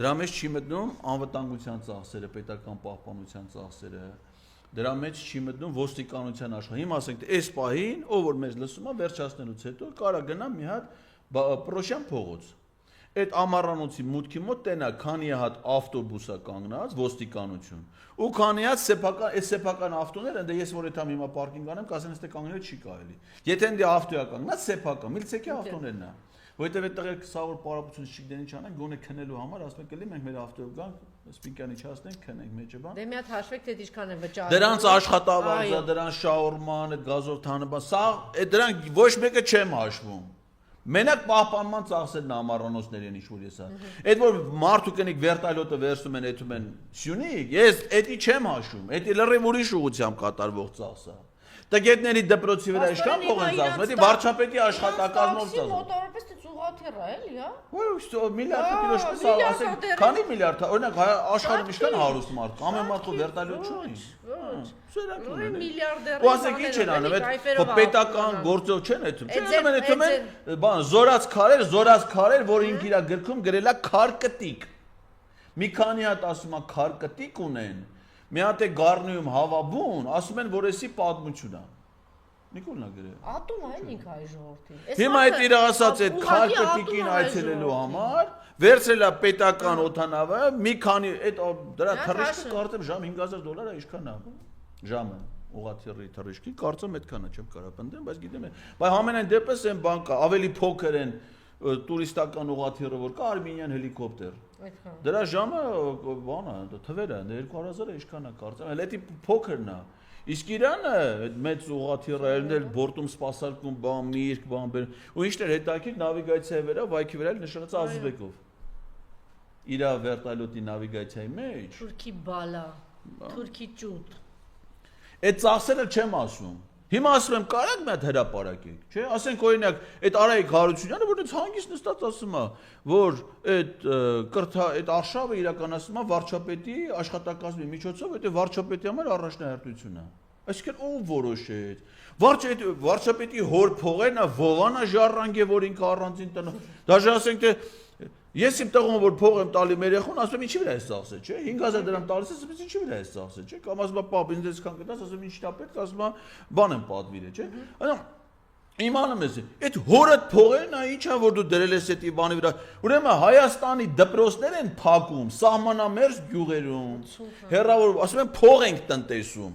Դրա մեջ չի մտնում անվտանգության ծախսերը, պետական պահպանության ծախսերը, դրա մեջ չի մտնում ոստիկանության աշխարհ։ Հիմա ասենք, այս պահին, ով որ մեզ լսում է, վերջացնելուց հետո կարա գնա մի հատ Պրոշյան փողոց։ Այդ ամառանոցի մուտքի մոտ տենա քանի հատ ավտոբուս է կանգնած ոստիկանություն։ Ու քանի հատ սեփական ավտոներ, ընդ ես որ այդամ հիմա պարկինգ անեմ, կասեն այստեղ կանգնել չի կարելի։ Եթե ընդ ավտոյա կանգնած սեփական, միլիցեքի ավտոներն է։ Որտեւ այդ տղերք սա որ պարապությունից չգիտեն ինչ անեն, գոնե քնելու համար ասում են կլի մենք մեր ավտոյով գանք, սպիկան իջացնենք, քնենք մեջը բան։ Դե մի հատ հաշվեք թե ինչքան են վճարում։ Դրանց աշխատավարձը, դրանց շաուրման, այդ գազով թանաբան, սա դրանք ոչ մեկը չեմ հաշվում։ Մենակ պահպանման ծախսերն ամառանոցներ են ինչ-որ եսա։ Այդ որ մարդու կնիկ վերտալյոտը վերցնում են, այդում են Սյունիք, ես էդի չեմ հաշվում, էդի լրիվ ուրիշ ուղղությամբ կատարվող ծախս է։ Տգետների դպրոցի վրա ինչքան փող են ծախսում, էդի վարչապետի աշխատակազմով ծախսում։ Մոտորապես ծուղաթիռ է, էլի, հա։ Ոյ, միլիարդ կիլոշ ասենք, քանի միլիարդ, օրինակ աշխարհում ինչքան հարուստ մարդ, ամեն մարդու վերտալյոտ չունի։ Ոչ, միլիարդեր։ Ու ասենք ինչ են անում, այդ պետական գործով չեն այդում։ Չեն այդում են, բան, զորած քարեր, որ ինք իր գրքում գրել է քար կտիկ։ Մի քանի հատ ասում է քար կտիկ ունեն։ Մի հատ է Գառնիում հավաբուն, ասում են, որ էսի պատմություն է։ Նիկոլն է գրել։ Ատում է ինք այ ժողովրդին։ Հիմա այդ իր ասած այդ քար կտիկին այցելելու համար վերցրել է պետական օդանավը, մի քանի այդ դրա թռիչքը կարծեմ ժամ $5,000 է, ինչքան է։ Ժամը ուղղաթիռի թռիչքի կարծեմ այդքան է, չեմ կարող պնդեմ, բայց գիտեմ, բայց համենայն դեպս այն բան կա, ավելի փոքր են տուրիստական ուղղաթիռը, որ կա Արմենիան հելիկոպտեր։ Դրա ժամը բան է, թվերը, 200,000-ը ինչքան է կարծեմ, էլ էդի փոքրն է։ Իսկ Իրանը այդ մեծ ուղղաթիռը էլ բորտում սպասարկում բան, միրգ, բան բեր։ Ու ինչն էր հետաքրքիր նավիգացիայի վրա, վայքի վրա նշանած ազբեկով։ Իր վերտալյոտի նավիգացիայի մեջ Թուրքի բալա, Թուրքի ճուտ։ Այդ ծախսերը չեմ ասում։ Հիմա ասում եմ կարակ մի հատ հրապարակեք, չէ՞։ Ասենք օրինակ այդ Արայիկ Հարությունյանը, որ ինձ հանգիստ նստած ասում է, որ այդ արշավը իրականացնում է վարչապետի աշխատակազմի միջոցով, այդ վարչապետի համար առաջնահերթություն է։ Այսինքն ով որոշեց։ Վարչապետի հոր փողերն է Վովանա ժառանգե, որ ինքը առանձին տնօրեն։ Դաժե ասենք թե ես իմ տղոմ որ փող եմ տալի մեր երեխուն, ասում եմ ինչի վրա ես ծախսել, չէ՞։ 5,000 դրամ տալիս ես, ասում ինչի վրա ես ծախսել, չէ՞։ Կամ ասում պապ, ինձ այսքան կտաս, ասում ինչի՞ է պետք, ասում բան եմ պատվիրել, չէ՞։ Այնա իմանում ես, այդ հորդ փողերն է, ի՞նչ է որ դու դրել ես այդ բանի վրա։ Ուրեմն Հայաստանի դպրոցներ են փակում, սահմանամերձ գյուղերում։ Հեռավոր, ասում են փող ենք տնտեսում։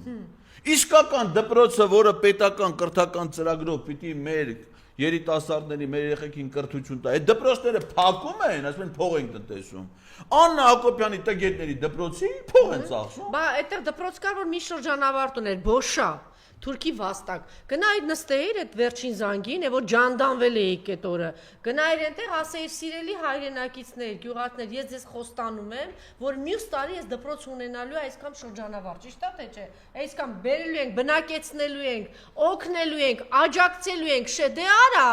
Իսկական դպրոցը, որը պետական կրթական ծրագրով պիտի մեր երիտասարդների մեր երեխեքին կրթություն տա։ Այդ դպրոցները փակում են, ասում են փող ենք տնտեսում։ Աննա Հակոբյանի տգետների դպրոցի փող են ծախսում։ Բա այդտեղ դպրոց կար, որ մի շրջանավարտ ուներ, Բոշա, Թուրքի վաստակ։ Գնայր նստեիր այդ վերջին զանգին, որ ջանդանվել էիք այդ օրը։ Գնայր այնտեղ, ասեիր սիրելի հայրենակիցներ, գյուղացիներ, ես ձեզ խոստանում եմ, որ մյուս տարի ես դպրոց ունենալու այսքան շրջանավարտ, ճիշտ է թե չէ։ Այսքան բերելու ենք, բնակեցնելու ենք, օգնելու ենք, աջակցելու ենք, շե դե արա։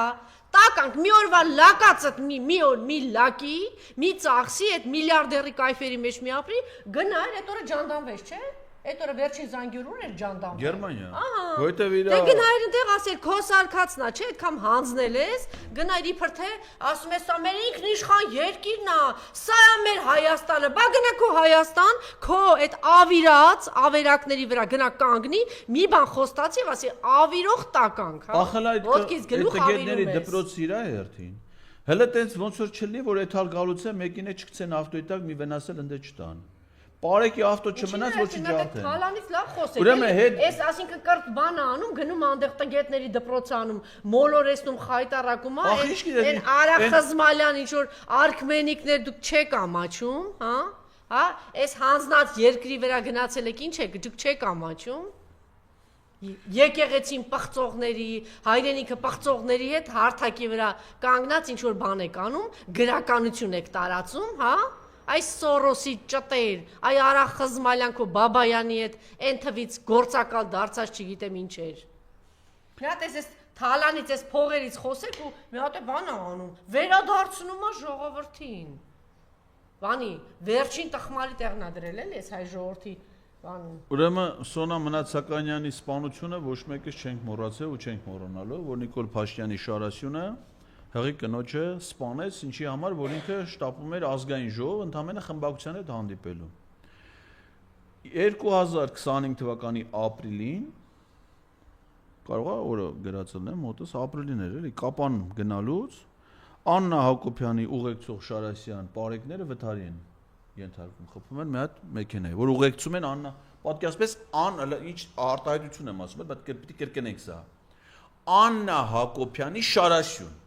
Տականք մի օրվա լակածդ մի լակի, մի ծախսի, այդ միլիարդերի կայֆերի մեջ մի ապրի, գնայր այդ օրը ջանդանվես, չէ։ Այդ օրը վերջին զանգյուրն էր ջանդամ։ Գերմանիա։ Որտեվ իր Դե գնայր այնտեղ ասել քո սարկածնա, չէ, այդքան հանձնել ես, գնայր իբր թե ասում ես սա մեր ինքնիշխան երկիրն է, սա է մեր Հայաստանը, բա գնա քո Հայաստան, քո այդ ավիրած ավերակների վրա գնա կանգնի, մի բան խոստացի, ասի ավիրող տականք, հա։ Ախալ այդ գետների դպրոցը իր հերթին։ Հələ տենց ոնց որ չլինի, որ այդ հալ գալուց է մեկին է չգցեն ավտոյի տակ մի վնասել ընդ չտան։ Պարեկի ավտո չմնաց ոչ իջատեն։ Թալանից լավ խոսեք։ Ուրեմն հետ էս ասինքն կրտ բան անում, գնում այնտեղ տնկետների դպրոց անում, մոլորեսնում խայտարակում, հա, այն Արա Խզմալյան ինչ որ արքմենիկներ դուք չեք ամաչում, հա? Հա, այս հանձնած երկրի վրա գնացել եք ինչ եք, դուք չեք ամաչում։ Եկեղեցին պղծողների, հայրենիքը պղծողների հետ հարթակի վրա կանգնած ինչ որ բան եք անում, գրականություն եք տարածում, հա? Այս Սորոսի ճտեր, այ Արա Խզմալյան քո Բաբայանի հետ այն թվից գործակալ դարձած չգիտեմ ինչ էր։ Մի հատ էս թալանից էս փողերից խոսեք ու մի հատ է բան անում, վերադարձնում է ժողովրդին։ Բանի, վերջին տխմարի տեղն է դրել էլի էս հայ ժողովրդի բան։ Ուրեմն Սոնա Մնացականյանի սպանությունը ոչ մեկից չենք մոռացել ու չենք մոռանալու, որ Նիկոլ Փաշինյանի շարասյունը հղի կնոջը սպանեց, ինչի համար, որ ինքը շտապում էր ազգային ժողով ընդամենը խմբակցության հետ հանդիպելու։ 2025 թվականի ապրիլին, կարող է օրը գրածելն եմ, մոտս ապրիլին էր, էլի, Կապան գնալուց, Աննա Հակոբյանի ուղեկցող Շարասյան պարեկները վթարի են ենթարկվում, խփում են մի հատ մեքենայի, որ ուղեկցում են Աննա, պատկերացնես ինչ արտահայտություն եմ ասում, բայց պիտի կրկնենք սա։ Աննա Հակոբյանի Շարասյուն։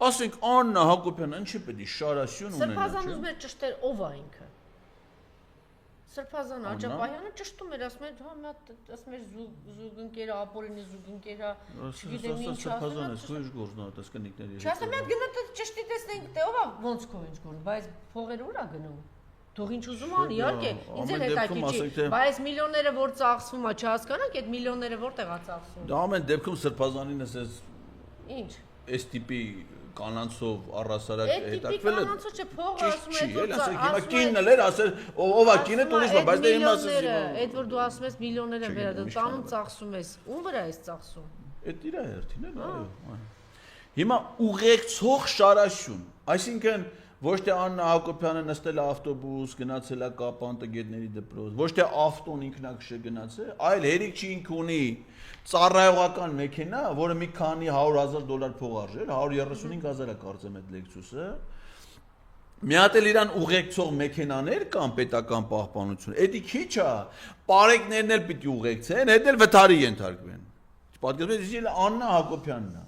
Ասենք Աննա Հակոբյանը ինչի պետք է Շարասյուն ունենա։ Սրբազան ուզում էր ճշտել ով է ինքը։ Սրբազան Աջապահյանը ճշտում էր, ասում էր, հա, ասում էր զուգընկերը, Ապոլինի զուգընկերը, չգիտեմ ինչ ասում է։ Սրբազան է, քույր գործն է, տեսկնիկների հետ։ Չասեմ, մի հատ գնա ճշտի տեսնենք, թե ով է ոնց քո ինչ գոն, բայց փողերը ուր է գնում։ Թող ինչ ուզում ան, իհարկե, ինձ էլ հետաքրքիր չի, բայց միլիոնները որ ծախսվում է, չհասկանանք, այդ միլիոնները որտեղ է ծախսվում։ Դա ամեն դեպքում Սրբազանին էս Ինչ։ Այս տիպի կանանցով առասարակ հետաքրքրել է։ Այդ տիպի կանանցով չէ, փողը ասում է, որ հիմա կինն էլ էր, ասել ով է կինը ուրիշ բան, բայց դե հիմա ասես այդ որ դու ասում ես միլիոններ են վերադառնում, տանում ծախսում ես, ում վրա ես ծախսում։ Այդ իր հերթին էլ, այո։ Հիմա ուղեկցող Շարասյուն, այսինքն ոչ թե Աննա Հակոբյանը նստել է ավտոբուս, գնացել է Կապան տգետների դպրոց, ոչ թե ավտոն ինքնակշ գնացել, այլ հերիք չի ինք ունի ծառայողական մեքենա, որը մի քանի $100,000 փող արժեր, 135,000 է կարծեմ այդ Lexus-ը։ Մի հատ էլ իրան ուղեկցող մեքենաներ կան պետական պահպանություն։ Էդի քիչ է, պարեկներն էլ պիտի ուղեկցեն, հետ էլ վթարի ենթարկվեն։ Պատկերացրեք, իսկ Աննա Հակոբյանն է։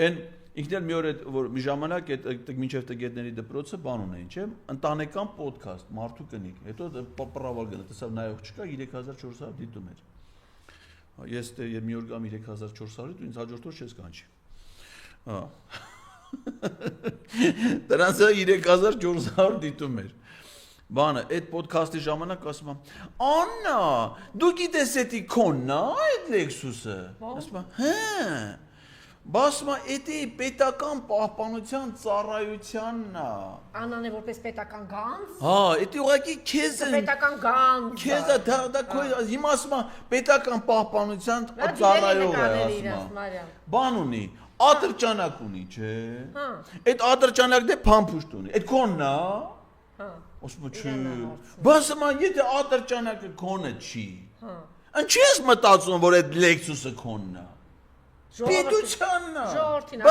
Այն ինքն էլ մի օր որ մի ժամանակ այդ մինչև տգետների դպրոցը բան ունեին, չէ՞, ընտանեկան ոդքասթ, մարդու կնիկ։ Հետո պրավալ գնա, տեսավ նայող չկա, 3400 դիտում էր։ Ես դե մի օր գամ 3400-ից ու ինձ հաջորդ օր չես կանչի։ Հա։ Դրանց 3400 դիտում էր։ Բանը, այդ ոդքասթի ժամանակ ասում եմ. «Աննա, դու գիտես էդի քոնն է, այդ Lexus-ը»։ Ասում եմ. «Հա»։ Բասմա էդի պետական պահպանության ծառայությանն է։ Աննան է որպես պետական գանձ։ Հա, էդի ուղղակի քեզ են պետական գանձ։ Քեզ դա քո հիմա ասում եմ պետական պահպանության ծառայող է ասում։ Բան ունի, ատրճանակ ունի, չէ։ Հա։ Այդ ատրճանակն է փամփուշտ ունի։ Այդ քոնն է։ Հա։ Ասում եմ, չէ։ Բասմա եթե ատրճանակը քոնը չի։ Հա։ Ինչի՞ ես մտածում որ այդ Lexus-ը քոնն է։ Պետությանն է։ Ժողովրդին,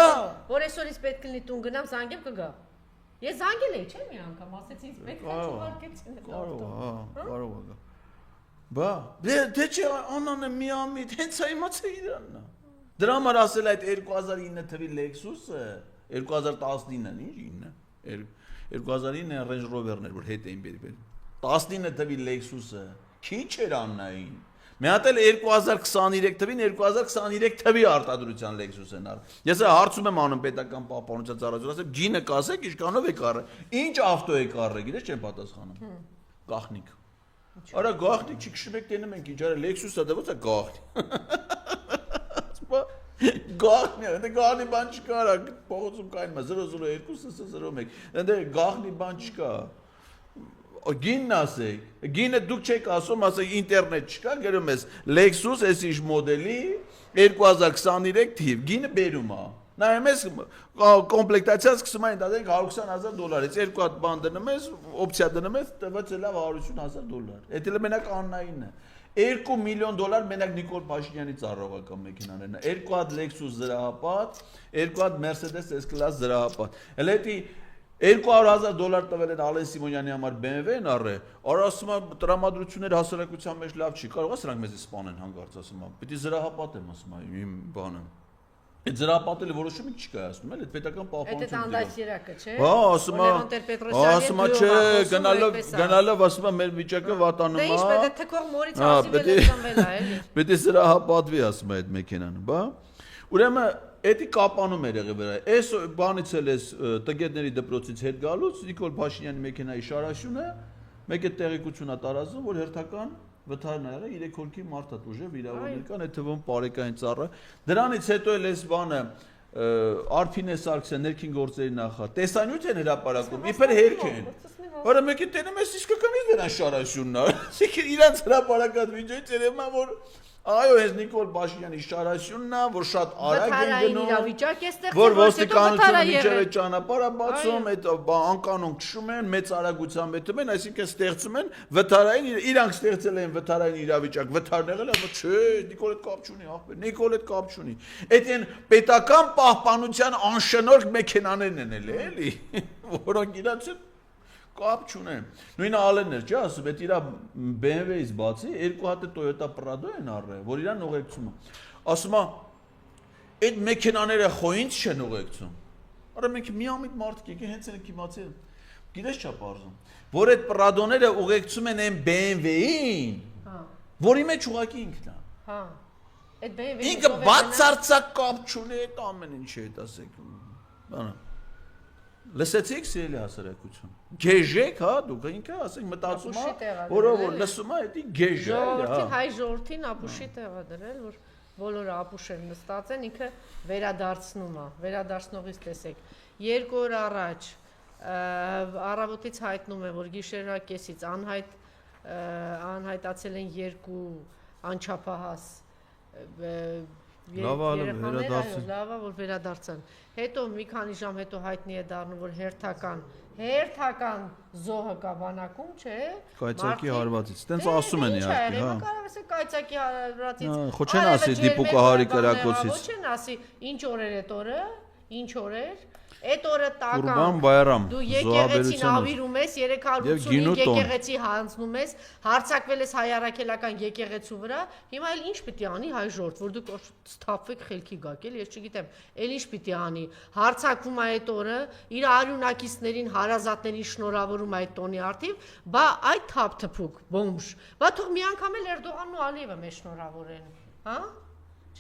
որ այսօրից պետք լինի տուն գնամ, զանգեմ կգա։ Ես զանգել էի, չէ՞ մի անգամ, ասեցի ինձ պետք է չուղարկեցին այդ ավտո։ Կարող է։ Բա, դե չէ Աննանը մի ամիտ, հենց իմացա իրանն է։ Դրա համար ասել այդ 2009 թվի Lexus-ը, 2019-ն ինչ 2009 Range Rover-ն էր, որ հետ էին բերվել։ 19 թվի Lexus-ը, քիչ էր Աննային։ Մի հատ էլ 2023 թվին 2023 թվի արտադրության Lexus են առ։ Ես հարցում եմ անում պետական պահպանության ծառայություն, ասեմ ջինը կասեք, ինչքանով եք առել։ Ինչ ավտո եք առել, գիտես չեմ պատասխանում։ Գախնիկ։ Արա գախնիկ չի քշում եք տենում ենք, ինչ արա Lexus-ը դա ո՞նց է գախնիկ։ Գախնի, դե գախնի բան չկա, արա փողոցում կային 002-01։ Դե գախնի բան չկա։ Գինն ասեք, գինը դուք չեք ասում, ասեք ինտերնետ չկա, գրում ես Lexus S-ինչ մոդելի 2023 թիվ, գինը բերում է։ Նայում ես կոմպլեկտացիան սկսում է դատենք $120,000-ից, երկու հատ բան դնում ես, օպցիա դնում ես, տված էլ $150,000։ Այդ էլ մենակ Աննային է։ $2 միլիոն մենակ Նիկոլ Փաշինյանի ծառայողական մեքենաներն է։ Երկու հատ Lexus զրահապատ, երկու հատ Mercedes S-Class զրահապատ։ Հələ էդի $200,000 տվել են Ալեն Սիմոնյանի համար BMW-ն առե, արա ասում եմ տրամադրությունները հասարակության մեջ լավ չի, կարող է սրանք մեզ սպանեն հանգարց ասում եմ, պիտի զրահապատեմ ասում եմ իմ բանը։ Այդ զրահապատելը որոշումը չի կայացնում, էլի, այդ պետական պահպանություն դիտում։ Հա, ասում եմ, չէ, գնալով ասում եմ մեր վիճակը վատանում է։ Դե ինչ պետք է թքող մորից ասիվել է ծնվել է, էլի։ Պետք է զրահապատվի ասում է այդ մեքենան, բա։ Ուրեմն Էդի կապանում էր եղել վրա։ Այս բանից էլ էս տգետների դպրոցից հետ գալուց Նիկոլ Փաշինյանի մեքենայի շարաշունը մեկ է տեղեկությունա տարածում, որ հերթական վթարն ա եղել 3 հոգի մարդ է ուժը վիրավորներ կան, այդ թվում Պարեկային ծառը։ Դրանից հետո էլ էս բանը Արփինե Սարգսյան ներքին գործերի նախարար տեսանյութ են հրապարակում, իբր հերք են։ Որը մեկի տենում է իսկականից դրան շարաշունն ա։ Իրանց հրապարակած վիդեոից երևում է որ այո, հենց Նիկոլ Փաշինյանի շարաշունն է, որ շատ արագ են գնում, որ ոստիկանությունը միջև ճանապարհ է բացում, այդ անկանոն քշում են, մեծ արագությամբ հետում են, այսինքն ստեղծում են վթարային, իրանք ստեղծել են վթարային իրավիճակ, վթարն եղել է, բայց չէ, Նիկոլ այդ կապ չունի, ախպեր, Նիկոլ այդ կապ չունի։ Այդ են պետական պահպանության անշնորհք մեքենաներն են էլի, որոնք իրանց կապ չունեն։ Նույնը Ալենն էր, չէ՞, ասում, այդ իր BMW-ից բացի երկու հատ Toyota Prado են առել, որ իրան ուղեկցում է։ Ասում է, այդ մեքենաները խո ինչ չեն ուղեկցում։ Արա մենք միամիտ մարդիկ եկեն, հենց են իմացել։ Գիտես չա բարձում, որ այդ Prado-ները ուղեկցում են այն BMW-ին, որի մեջ ուղակի ինքն է։ Հա։ Այդ BMW-ը ինքը բացարձակ կապ չունի այդ ամեն ինչի հետ, ասեք։ Բանը Լսեցիք սիրելի հասարակություն։ Գեժեք, հա, դուք ինքը ասենք մտածում է, որով որ լսում է, դա գեժ է, հա։ Հայ ժողովրդին ապուշի տեղա դրել, որ բոլորը ապուշեր նստած են, ինքը վերադարձնում է, վերադարձնողից տեսեք։ 2 օր առաջ առավոտից հայտնում է, որ գիշերվա կեսից անհայտացել են 2 անչափահաս երեխաներ, լավա որ վերադարձան։ Հետո մի քանի ժամ հետո հայտնի է դառնում, որ հերթական զոհը կա բանակում, չէ՞։ Կայծակի հարվածից։ Տենց ասում են իհարկե, հա։ Կարող է կայծակի հարվածից։ Ხო չեն ասի դիպուկահարի կրակոցից։ Ոչ չեն ասի, ինչ օրեր է տորը, ինչ օրեր։ Այդ օրը տական Կուրբան Բայրամ դու եկեղեցին ավիրում ես 385 եկեղեցի հանձնում ես հարցակվել ես հայ առաքելական եկեղեցու վրա հիմա էլ ինչ պիտի անի հայ ժողովուրդ որ դուք սթափվեք խելքի գաք էլ ես չգիտեմ էլ ինչ պիտի անի հարցակվում է այդ օրը իր արյունակիցներին հարազատներին շնորհավորում այդ տոնի արդիվ բա այդ թափթփուկ բոմժ բա թող մի անգամ էլ Էրդողանն ու Ալիևը մեզ շնորհավորեն հա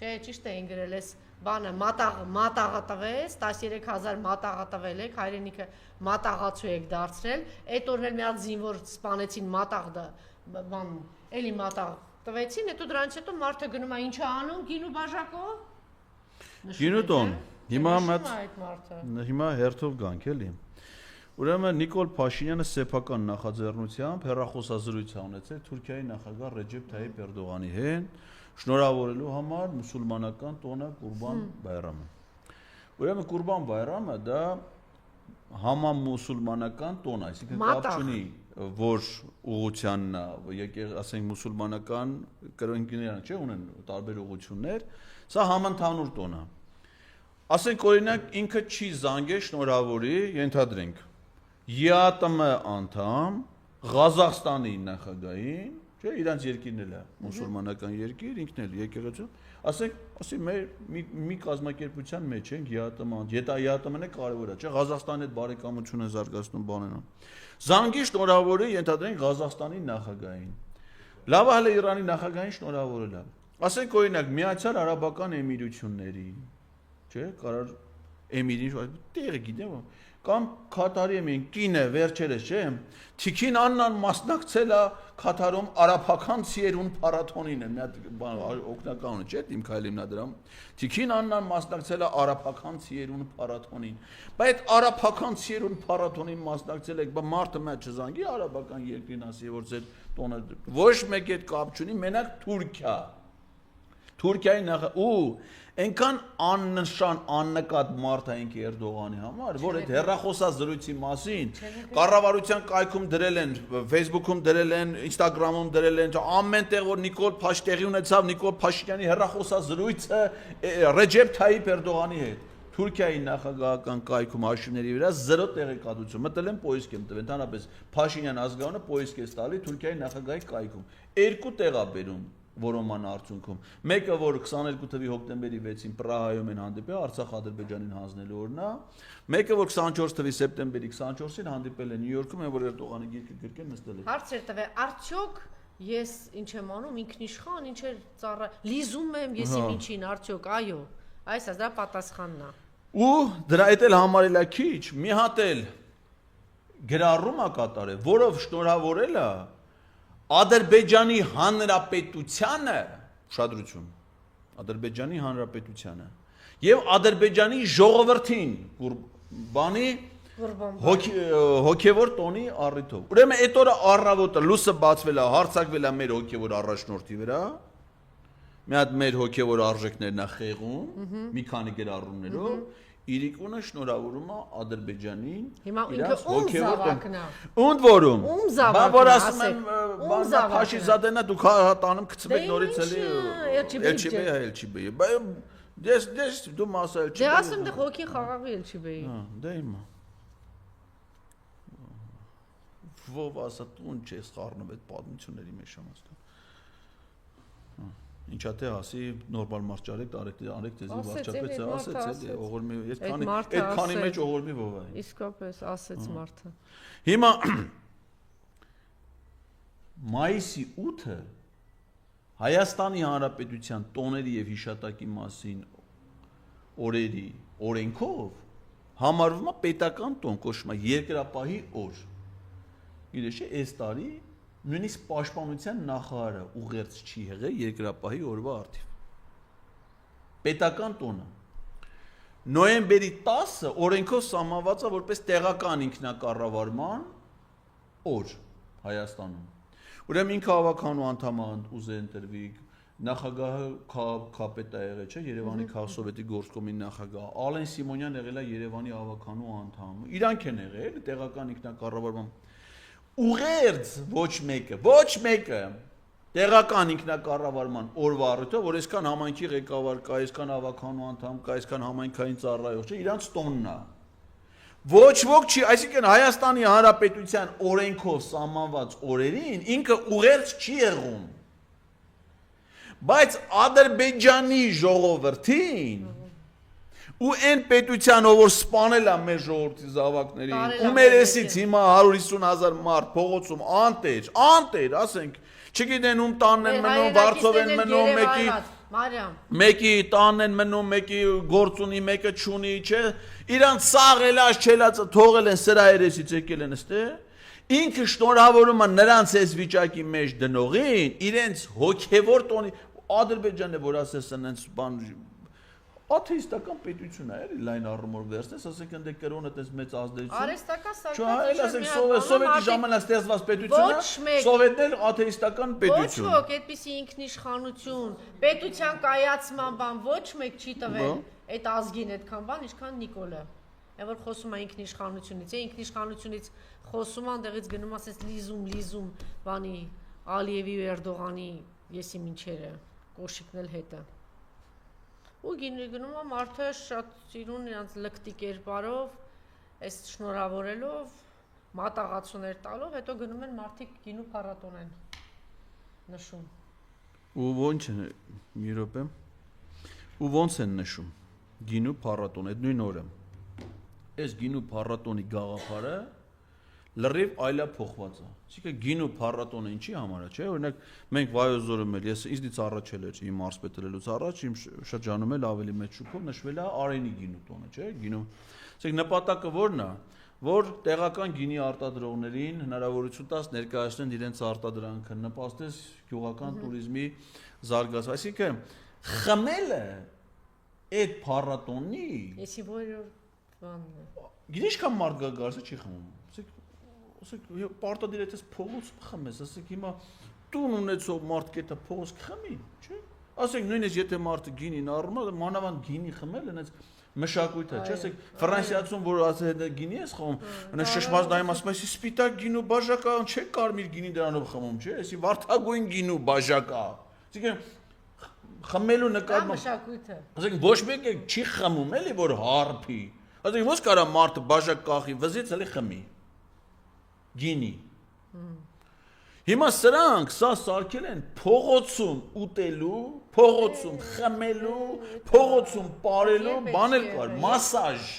չէ ճիշտ է ինգրել ես բանը մատաղը տվեց 13000 մատաղը տվել եք հայրենիքը մատաղացու եք դարձրել այդ օրն էլ մի հատ զինվոր սպանեցին մատաղը բան էլի մատաղ տվեցին հետո դրանից հետո մարդը գնում է ինչ է անում գինու բաժակով գինուտոն հիմա հերթով գանք էլի ուրեմն Նիկոլ Փաշինյանը սեփական նախաձեռնությամբ հեռախոսազրույց է ունեցել Թուրքիայի նախագահ Ռեջեփ Թայիփ Էրդողանի հետ շնորհավորելու համար մուսուլմանական տոնը Կուրբան Բայրամը։ Ուրեմն Կուրբան Բայրամը դա համամուսուլմանական տոն, այսինքն կապ չունի, որ ուղղությանն է, ասենք մուսուլմանական կրոնքիներն չէ, ունեն տարբեր ուղղություններ, սա համընդհանուր տոն է։ Ասենք օրինակ ինքը չի զանգել շնորհավորի, ենթադրենք, ԵԱՏՄ անդամ Ղազախստանի նախագահին Չէ, իրանց երկիրն էլ է, մուսուլմանական երկիր, ինքն էլ եկեղեցու, ասի մեր մի կազմակերպության մեջ ենք ԵԱՏՄ-ն է կարևոր է, չէ, Ղազախստանի հետ բարեկամություն է զարգացնում բանենա։ Զանգի շնորհավորի ենթադրենք Ղազախստանի նախագահին։ Լավ է հələ Իրանի նախագահին շնորհավորել է։ Ասենք օրինակ Միացյալ Արաբական Էմիրությունների, չէ, կարար Էմիրին, տեղը գիտեմ կամ Քաթարի εμին կինը վերջերս չէ Թիքին Աննան մասնակցել է Քաթարում արաբական ցիերուն փառատոնին մի հատ բան օգնականն չէ իմ քայլիմնադրամ Թիքին Աննան մասնակցել է արաբական ցիերուն փառատոնին բայց այդ արաբական ցիերուն փառատոնին մասնակցել եք բա մարդը մա չզանգի արաբական երկրին ասի որ ձեր տոնը ոչ մեկ այդ կապ չունի մենակ Թուրքիայի նախ ու Այնքան աննշան աննկատ մարդ է ինքը Էրդողանի համար, որ այդ հեռախոսազրույցի մասին կառավարության կայքում դրել են, Facebook-ում դրել են, Instagram-ում դրել են, ամեն տեղ որ Նիկոլ Փաշտեղի ունեցավ Նիկոլ Փաշինյանի հեռախոսազրույցը Ռեջեփ Թայիփ Էրդողանի հետ։ Թուրքիայի նախագահական կայքում հաշիվների վրա 0 տեղեկատվություն։ Մտել են պոիսկ եմ տվել, ընդհանրապես Փաշինյան ազգանունը պոիսկ է ստալի Թուրքիայի նախագահի կայքում։ 2 տեղ է բերում որոման արդյունքում։ Մեկը, որ 22 թվականի հոկտեմբերի 6-ին Պրահայում են հանդիպել Արցախ-Ադրբեջանին հանձնելու օրն է։ Մեկը, որ 24 թվականի սեպտեմբերի 24-ին հանդիպել են Նյու Յորքում, որ Էրդողանի գիրքը գրկեն նստել են։ Հարց էր տվել, արդյոք ես ինչ եմ անում, ինքնիշխան, ինչ էր ծառա, լիզում եմ, ես իմ ինչին, արդյոք, այո, այս է դա պատասխանն է։ Ու դրա հետ էլ համարել է քիչ, մի հատ էլ գրառում է կատարել, որով շնորհավորել է Ադրբեջանի Հանրապետությանը, ուշադրություն, Ադրբեջանի Հանրապետությանը եւ Ադրբեջանի ժողովրդին, բանի հոգևոր տոնի առիթով։ Ուրեմն այդ օրը առավոտը լույսը բացվել է, հարձակվել է մեր հոգևոր առաջնորդի վրա, մի հատ մեր հոգևոր արժեքներն է խեղում, մի քանի գրառումներով, Իրիկունը շնորհավորում է Ադրբեջանին։ Հիմա ինքը ում զավակն է։ Ունդ որում։ Ում զավակն է։ Բա որ ասում եմ, բանա Փաշիզադենը դու տանում գցվեք նորից էլի Էլչիբեյի։ Դες դու մասա Էլչիբեյի։ Դե ասում դե հոգի խաղաղի Էլչիբեյի։ Հա, դե հիմա։ Ով ասա տուն չես խառնում այդ պատմությունների մեջ համաստան։ Ինչա թե ասի նորմալ մարշչարեք արեք դեզի վարչապետ ասեց էլի օղորմի այդ քանի մեջ օղորմի ով է իսկապես ասեց մարդը հիմա մայիսի 8-ը Հայաստանի Հանրապետության տոների եւ հիշատակի մասին օրերի օրենքով համարվում է պետական տոն կոչվում է երկրապահի օր գիտես այս տարի նույնիսկ պաշտպանության նախարարը ուղերձ չի եղել երկրապահի օրվա արդիվ։ Պետական տոնը։ Նոյեմբերի 10-ը օրենքով սահմանված է որպես տեղական ինքնակառավարման օր Հայաստանում։ Ուրեմն ինքը ավականու անդամ ուզե ընտրվի, նախագահը քապետ է եղել, չէ, Երևանի քաղաքսովետի գործկոմի նախագահ, Ալեն Սիմոնյան եղել է Երևանի ավականու անդամ։ Իրանք են եղել տեղական ինքնակառավարման ուղերձ ոչ մեկը տեղական ինքնակառավարման օրվա առիթով որ այսքան համայնքի ղեկավար կա, այսքան ավականու անդամ կա, այսքան համայնքային ծառայող չէ, իրանց տոնն է։ Ոչ ոք չի, այսինքն Հայաստանի Հանրապետության օրենքով սահմանված օրերին ինքը ուղերձ չի եղում։ Բայց Ադրբեջանի ժողովրդին ու այն պետության ով որ սպանել է մեր ժողովրդի զավակներին ու մեր էսից հիմա 150,000 մարդ փողոցում անտեր ասենք չգիտեն ում տանն են մնում վարձով են մնում մեկի տանն են մնում մեկի գործ ունի մեկը չունի չէ իրանց սաղելած չելածը թողել են սրա երեսից եկել են այստեղ ինքը շնորհավորում է նրանց այս վիճակի մեջ դնողին իրենց հոգևոր տոնի Ադրբեջանն է որ ասես այնց բան Աթեիստական պետություն է, էլի լայն առումով վերցնես, ասենք ընդ կրոնը տես մեծ ազդեցություն։ Արեստական սակայն սովետի ժամանակ ստեղծված պետությունը, սովետն էլ աթեիստական պետություն։ Ոչ ոք այդպիսի ինքնիշխանություն, պետության կայացման բան ոչ մեկ չի տվել այդ ազգին այդքան բան, ինչքան Նիկոլը։ Այն որ խոսում է ինքնիշխանությունից, ինքնիշխանությունից խոսում անդեղից գնում ասես լիզում բանի Ալիևի ու Էրդողանի եսի մինչերը, կոշիկն էլ հետը։ Ու գնում է մարդը շատ սիրուն իրանց լկտի կերպարով, այս շնորհավորելով, մատաղացուներ տալով, հետո գնում են մարդիկ գինու փառատոն են նշում։ Ու ոնց են մի րոպե։ Ու ոնց են նշում գինու փառատոն, այդ նույն օրը։ Այս գինու փառատոնի գաղափարը լրիվ այլափոխված է։ Այսինքն գինու փառատոնը ինչի համար է, չէ՞։ Օրինակ մենք Վայոզորում էլ ես ինձնից առաջել էր իմ մարզպետելուց առաջ իմ շրջանում էլ ավելի մեծ շուկով նշվել է Արենի գինու տոնը, չէ՞։ Գինու։ Այսինքն նպատակը ո՞րն է, որ տեղական գինի արտադրողներին հնարավորություն տաս ներկայացնեն իրենց արտադրանքը, նպաստես գյուղական туриզմի զարգացման։ Այսինքն խմելը այդ փառատոնի Եսի որ բանն է։ Գիտես ինչքան մարդ գարսը չի խմում։ Ասեք պարտադիր ես փողոց խմես, ասեք հիմա տուն ունեցող մարդ կետա փողոց խմի, չէ՞։ Ասենք նույնիսկ եթե մարդը գինին առնում է, մանավանդ գինի խմել այնց մշակույթ է, չէ՞։ Ասեք Ֆրանսիացուն որ ասել է գինի ես խմում, այնց շշմած նայում ասում է, «Էսի սպիտակ գինու բաժակա, չէ՞ կարմիր գինի դրանով խմում, չէ՞։ Էսի վարդագույն գինու բաժակա»։ Այսինքն խմելու նկատմամբ մշակույթը։ ասենք ոչ մեկը չի խմում էլի որ հարփի։ Ասենք ո՞նց կարա մարդը բաժակ կախի, վզից էլի խմի։ Գինի։ Հիմա սրանք սա սարքել են փողոցում ուտելու, փողոցում խմելու, փողոցում ապարելու, բանել կար, մասաժ։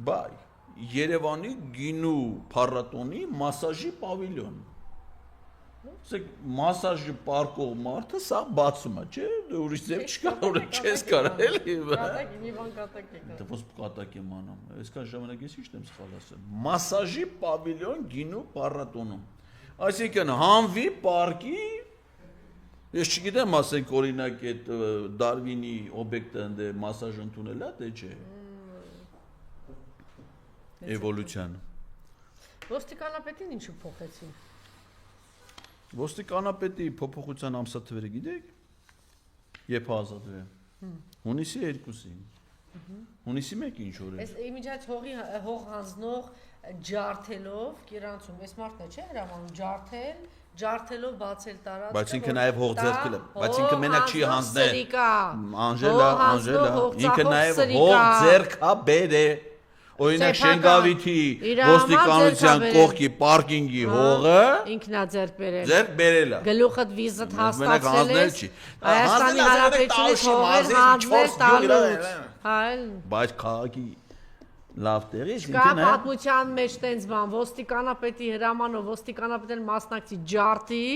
Բայ Երևանի գինու փառատոնի մասաժի պավիլյոն։ Ասեք մասաժի պարկող մարդը սա բացում է, չէ՞, ուրիշ ձև չկա, որ չես կարող էլի։ Կատակ, մի բան կատակ է։ Դա ո՞նց կատակ եմ անում։ Այսքան ժամանակ ես ի՞նչ եմ սխալ ասել։ Մասաժի պավիլյոն գինու փառատոնում։ Այսինքն Հանվի պարկի ես չգիտեմ, ասենք օրինակ այդ Դարվինի օբյեկտը ընդ մասաժ ընդունել է, թե չէ։ Էվոլյուցիան։ Ոստիկանապետին ինչու փոխեցին։ Ոստիկանապետի փոփոխության ամսաթվերը գիտեք։ Երբ ազատվել։ Հունիսի 2-ին։ Հունիսի 1-ին ինչ օր է։ Այս իմիջիայց հող հանձնող ջարդելով Կիրանցում, այս մարդն է, չէ՞, հրամանում ջարդելով բացել տարածքը։ Բայց ինքը նաև հող ձեռքել է, բայց ինքը մենակ չի հանձնել։ Անժելա, ինքը նաև հող ձեռքա բերե։ Օրինակ Շենգավիթի ոստիկանության կողքի պարկինգի հողը ինքնա ձեռք բերել։ Ձեռք բերել է։ Գլուխդ վիզդ հաստատել ես։ Հայաստանի Հանրապետությունից հողեր հանձնել տալուց։ Հայ։ Բայց քաղաքի լավ տեղից Կա պատմության մեջ տենց բան, ոստիկանապետի հրամանով ոստիկանապետն մասնակցի ջարդի,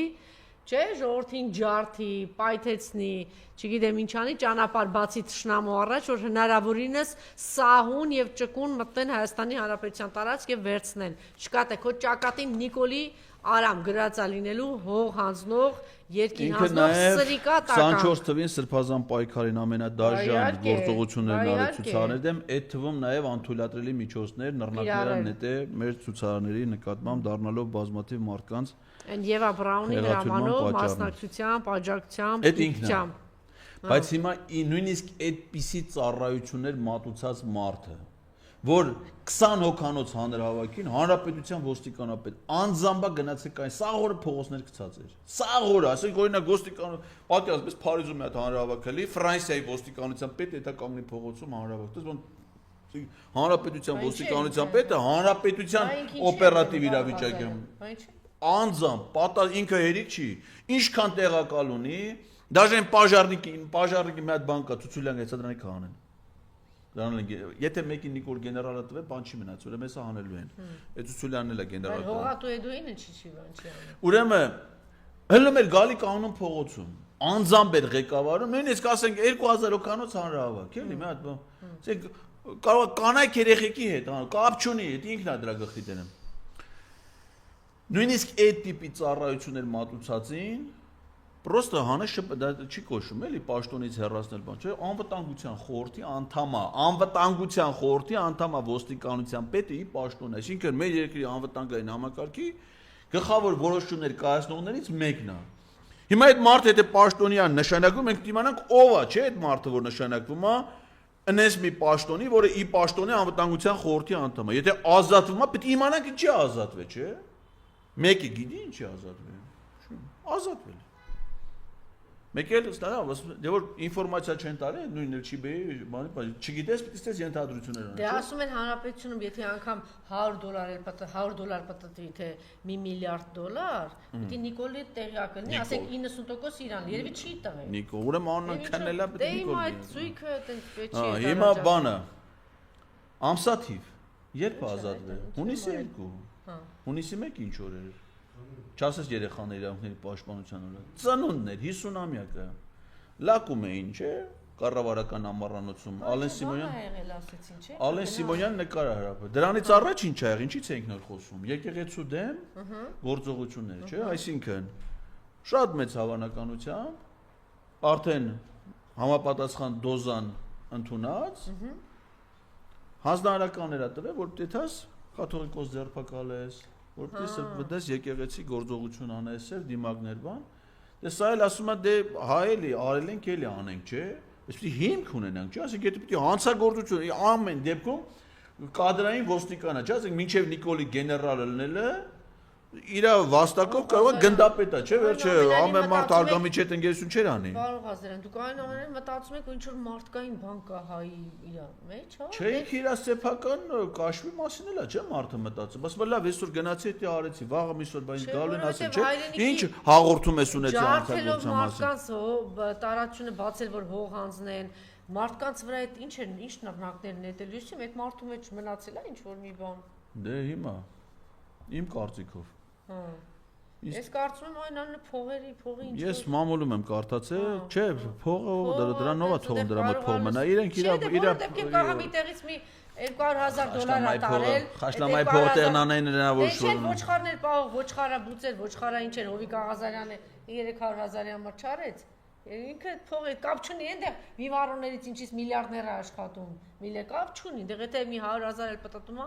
չէ, ժողովրդին ջարդի, պայթեցնի, չգիտեմ ինչ անի, ճանապարհ բացի թշնամու առաջ, որ հնարավորինս սահուն եւ ճկուն մտնեն Հայաստանի Հանրապետության տարածք եւ վերցնեն։ Չկա թե քո ճակատին Նիկոլի Արամ գրածա լինելու հող հանձնող երկին հանձնող սրիկա տական 24 թվին Սրբազան պայքարին ամենադաժան գործողություններն արել ցուցարարների դեմ, այդ թվում նաև անթույլատրելի միջոցներ նռնակները նետե մեր ցուցարարների նկատմամբ դառնալով բազմաթիվ մարդկանց Այն Եվա Բրաունի հրամանով մասնակցությամբ, աջակցությամբ, իջությամբ։ Բայց հիմա նույնիսկ այդպիսի ծառայություններ մատուցած մարդը որ 20 հոգանոց հանրահավաքին հանրապետության ոստիկանապետ անձամբա գնացեք այն սաղորը փողոցներ գցած էր սաղորը ասենք օրինակ ոստիկան պատկերացրեք Փարիզում մի հատ հանրահավաք էլի Ֆրանսիայի ոստիկանության պետը դա կանգնի փողոցում հանրահավաք դες ոնց հանրապետության ոստիկանության պետը հանրապետության օպերատիվ իրավիճակում անձամբ ինքը հերիք չի ինչքան տեղակալ ունի դաժե պաժարնիկի մի հատ բան կա ցուցուլյան գեցա դրանից կանեն Եթե մեկին Նիկոլ գեներալը տվե, բան չի մնաց, ուրեմն հեսա հանելու են։ Այդ Սուլյանն էլ է գեներալ։ Հողատու էդուինը չի բան չի անում։ Ուրեմն հենց էլ գալի կանոն փողոցում, անձամբ էր ղեկավարում, նույնիսկ ասենք 2000 հոգանոց հանրահավաք, էլի մի հատ բան։ Ասենք կարող կանայք երեխեքի հետ, կապ չունի, դա ինքն է դրա գլխի դերում։ Նույնիսկ այդ տիպի ծառայություններ մատուցածին Պրոստը հանը դա չի կոչում էլի պաշտոնից հեռացնել բան, չէ՞, անվտանգության խորհրդի անդամա ոստիկանության պետը ի պաշտոն է, այսինքն մեր երկրի անվտանգային համակարգի գլխավոր որոշումներ կայացնողներից մեկն է։ Հիմա այդ մարդը եթե պաշտոնյան նշանակվում ենք դիմանանք ով է, չէ՞, այդ մարդը որ նշանակվում է, ընես մի պաշտոնի, որը ի պաշտոն է անվտանգության խորհրդի անդամ է։ Եթե ազատվում է, պետք է իմանանք ինչի ազատվել, չէ՞։ Մեկը գիտի ինչի ազատվել։ Ազատվել Մեկ էլ ստանա, որ ինֆորմացիա չեն տարի, նույնն էլ չի բերի, բանի, չգիտես, պիտի ստես ենթադրություններ անես։ Դե ասում են հանրապետությունում, եթե անգամ $100 պատտի, թե $1 միլիարդ, պիտի Նիկոլի տեղյակ լինի, ասենք 90% իրան, երևի չի տվել։ Նիկոլ, ուրեմն անուն քննելա պետք է Նիկոլ։ Դե հիմա այդ զույգը այդպես պետք չի։ Հիմա բանը ամսաթիվ երբ ազատվել։ Հունիսի 2։ Հունիսի 1 ինչ օր էր։ Չասես երեխաների իրավունքների պաշտպանության օրը։ Ծնունդներ 50-ամյակը։ Լակում էին, չէ՞, կառավարական ամառանոցում Ալեն Սիմոնյան։ Ալեն Սիմոնյան նկար է հրապարակել։ Դրանից առաջ ինչ ա եղել, ինչից էինք նոր խոսում։ Եկեղեցու դեմ գործողություններ, չէ՞, այսինքն շատ մեծ հավանականությամբ արդեն համապատասխան դոզան ընդունած հանձնարարականներ ա տվել, որ դեթաս կաթողիկոս ձերբակալես որպես վտես եկեղեցի գործողություն անես էր դիմակներ բան դե սա էլ ասում է դե հայելի արել ենք էլի անենք չէ այսպես հիմք ունենանք չէ ասենք եթե պիտի հանցագործություն ամեն դեպքում կադրային ոստիկանա չէ ասենք մինչև Նիկոլի գեներալը լինելը Իրա վաստակով կարող է գնդապետա, չէ՞, վերջը ամեն մարդ արգամիջ հետ ընկերություն չէր անի։ Պարոն Ղազարյան, դուք այնուամենայնիվ մտածում եք, ինչ որ մարդկային բան կա հայի իրա մեջ, հա։ Չէ, իրա սեփական կաշվի մասին էլա, չէ՞ մարդը մտածում։ Բայց լավ, այսօր գնացի դա արեցի, վաղը միսօր բան գալու են ասել, չէ՞։ Ինչ հաղորդում ես ունեցել անցագործության մասին։ Մարդկանց տարածությունը բացել, որ հող հանձնեն, մարդկանց վրա այդ ինչ նռնակներ նետելույսի, այդ մարդու մեջ մնացել է ինչ որ մի բան։ Դե հիմա իմ կարծիքով։ Հա։ Ես կարծում եմ այն փողի ինչ։ Ես մամուլում եմ կարդացել, չէ, փողը դրանով է թողում դրա մոտ փող մնա։ Իրենք իրա կաղա մի տեղից մի $200,000 տարել։ Խաշլամայի փողը տեղնանային նրան որ շուտ։ Չէ, ոչխարներ պահող, ոչխարա բուծել, ոչխարա ինչ էր, Հովիկ Աղազարյանը 300,000-ի համար չարեց։ Ինքը փողը կապ չունի, այնտեղ վիվարոներից ինչից միլիարդներ է աշխատում։ Կապ չունի, դեռ եթե մի 100,000 էլ պատտում է,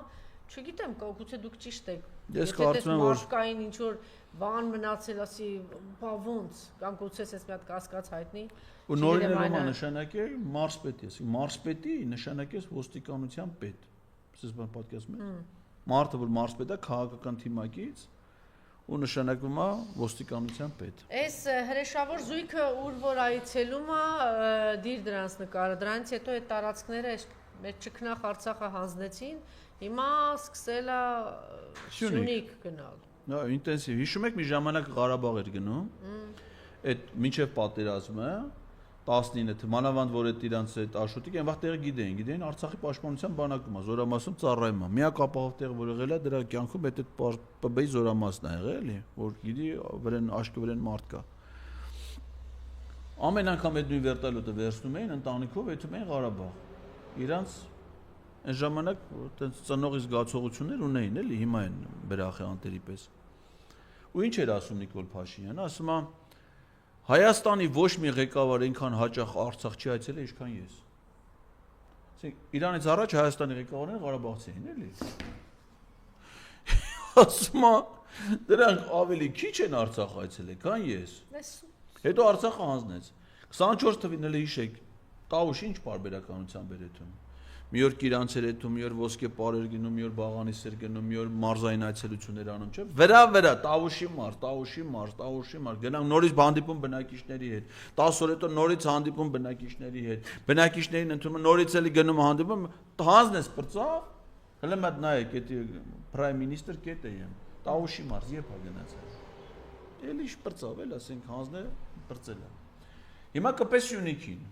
չգիտեմ, գուցե դուք ճիշտ եք։ Ես կարծում եմ, որ մարդկային ինչ որ բան մնացել, ասի, բա ոնց, կամ գուցե էս մի հատ կասկած հայտնի։ Ու նորինը նշանակի մարզպետ ես։ Մարզպետի նշանակի է ոստիկանության պետ։ Սես բան պատկերացնում եք։ Մարդը որ մարզպետ է քաղաքական թիմակից ու նշանակվում է ոստիկանության պետ։ Այս հրեշավոր զույգը ուր որ այցելում է դիր դրանց նկարը, դրանից հետո այդ տարածքները մեր ճկնախ Արցախը հանձնեցին, հիմա սկսել է Սյունիք գնալ։ Նա ինտենսիվ։ Հիշում եք մի ժամանակ Ղարաբաղ էր գնում։ Այդ մինչև պատերազմը 19 մանավանդ որ այդ իրանց այդ աշոտիկ այն վաղ տեղը գիտեին Արցախի պաշտպանության բանակում է, զորամասում ծառայում է։ Միակ ապահով տեղ որ եղել է դրա կյանքում այդ ՊԲ-ի զորամասն է եղել, էլի, որ գիտի վրան աշկի վրան մարդ կա։ Ամեն անգամ այդ նույն վերտալյոտը վերցնում էին ընտանիքով եթում էին Ղարաբաղ։ Իրանց այն ժամանակ այտենց ծնողի զգացողություններ ունեին, էլի, հիմա են բերախի անտերի պես։ Ու ինչ էր ասում Նիկոլ Փաշինյանը, ասում է Հայաստանի ոչ մի ղեկավար այնքան հաճախ Արցախ չի այցելել, ինչքան ես։ Ասենք Իրանից առաջ Հայաստանի ղեկավարները Ղարաբաղցի էին, էլի։ Ասում է դրանք ավելի քիչ են Արցախ այցելել, քան ես։ Հետո Արցախը հանձնեց։ 24 թվին էլ հիշեք, Տավուշ ինչ բարբերականությամբ էր էթում։ Մի օր Կիրանցեր էթում, մի օր ոսկե պարեր գնում, մի օր Բաղանիս էր գնում, մի օր մարզային այցելություններ անում, չէ՞։ Վրա Տավուշի մարզ, գնանք նորից հանդիպում բնակիչների հետ։ 10 օր հետո նորից հանդիպում բնակիչների հետ։ Բնակիչներին ընդունում, նորից էլի գնում հանդիպում, հանձնես պրծավ։ Հələ մատ նայեք, էդի Prime Minister կետ է եմ։ Տավուշի մարզ երբ է գնացել։ Էլի շպրծավ, էլ ասենք հանձնել, պրծել է։ Հիմա կպես Սյունիքին։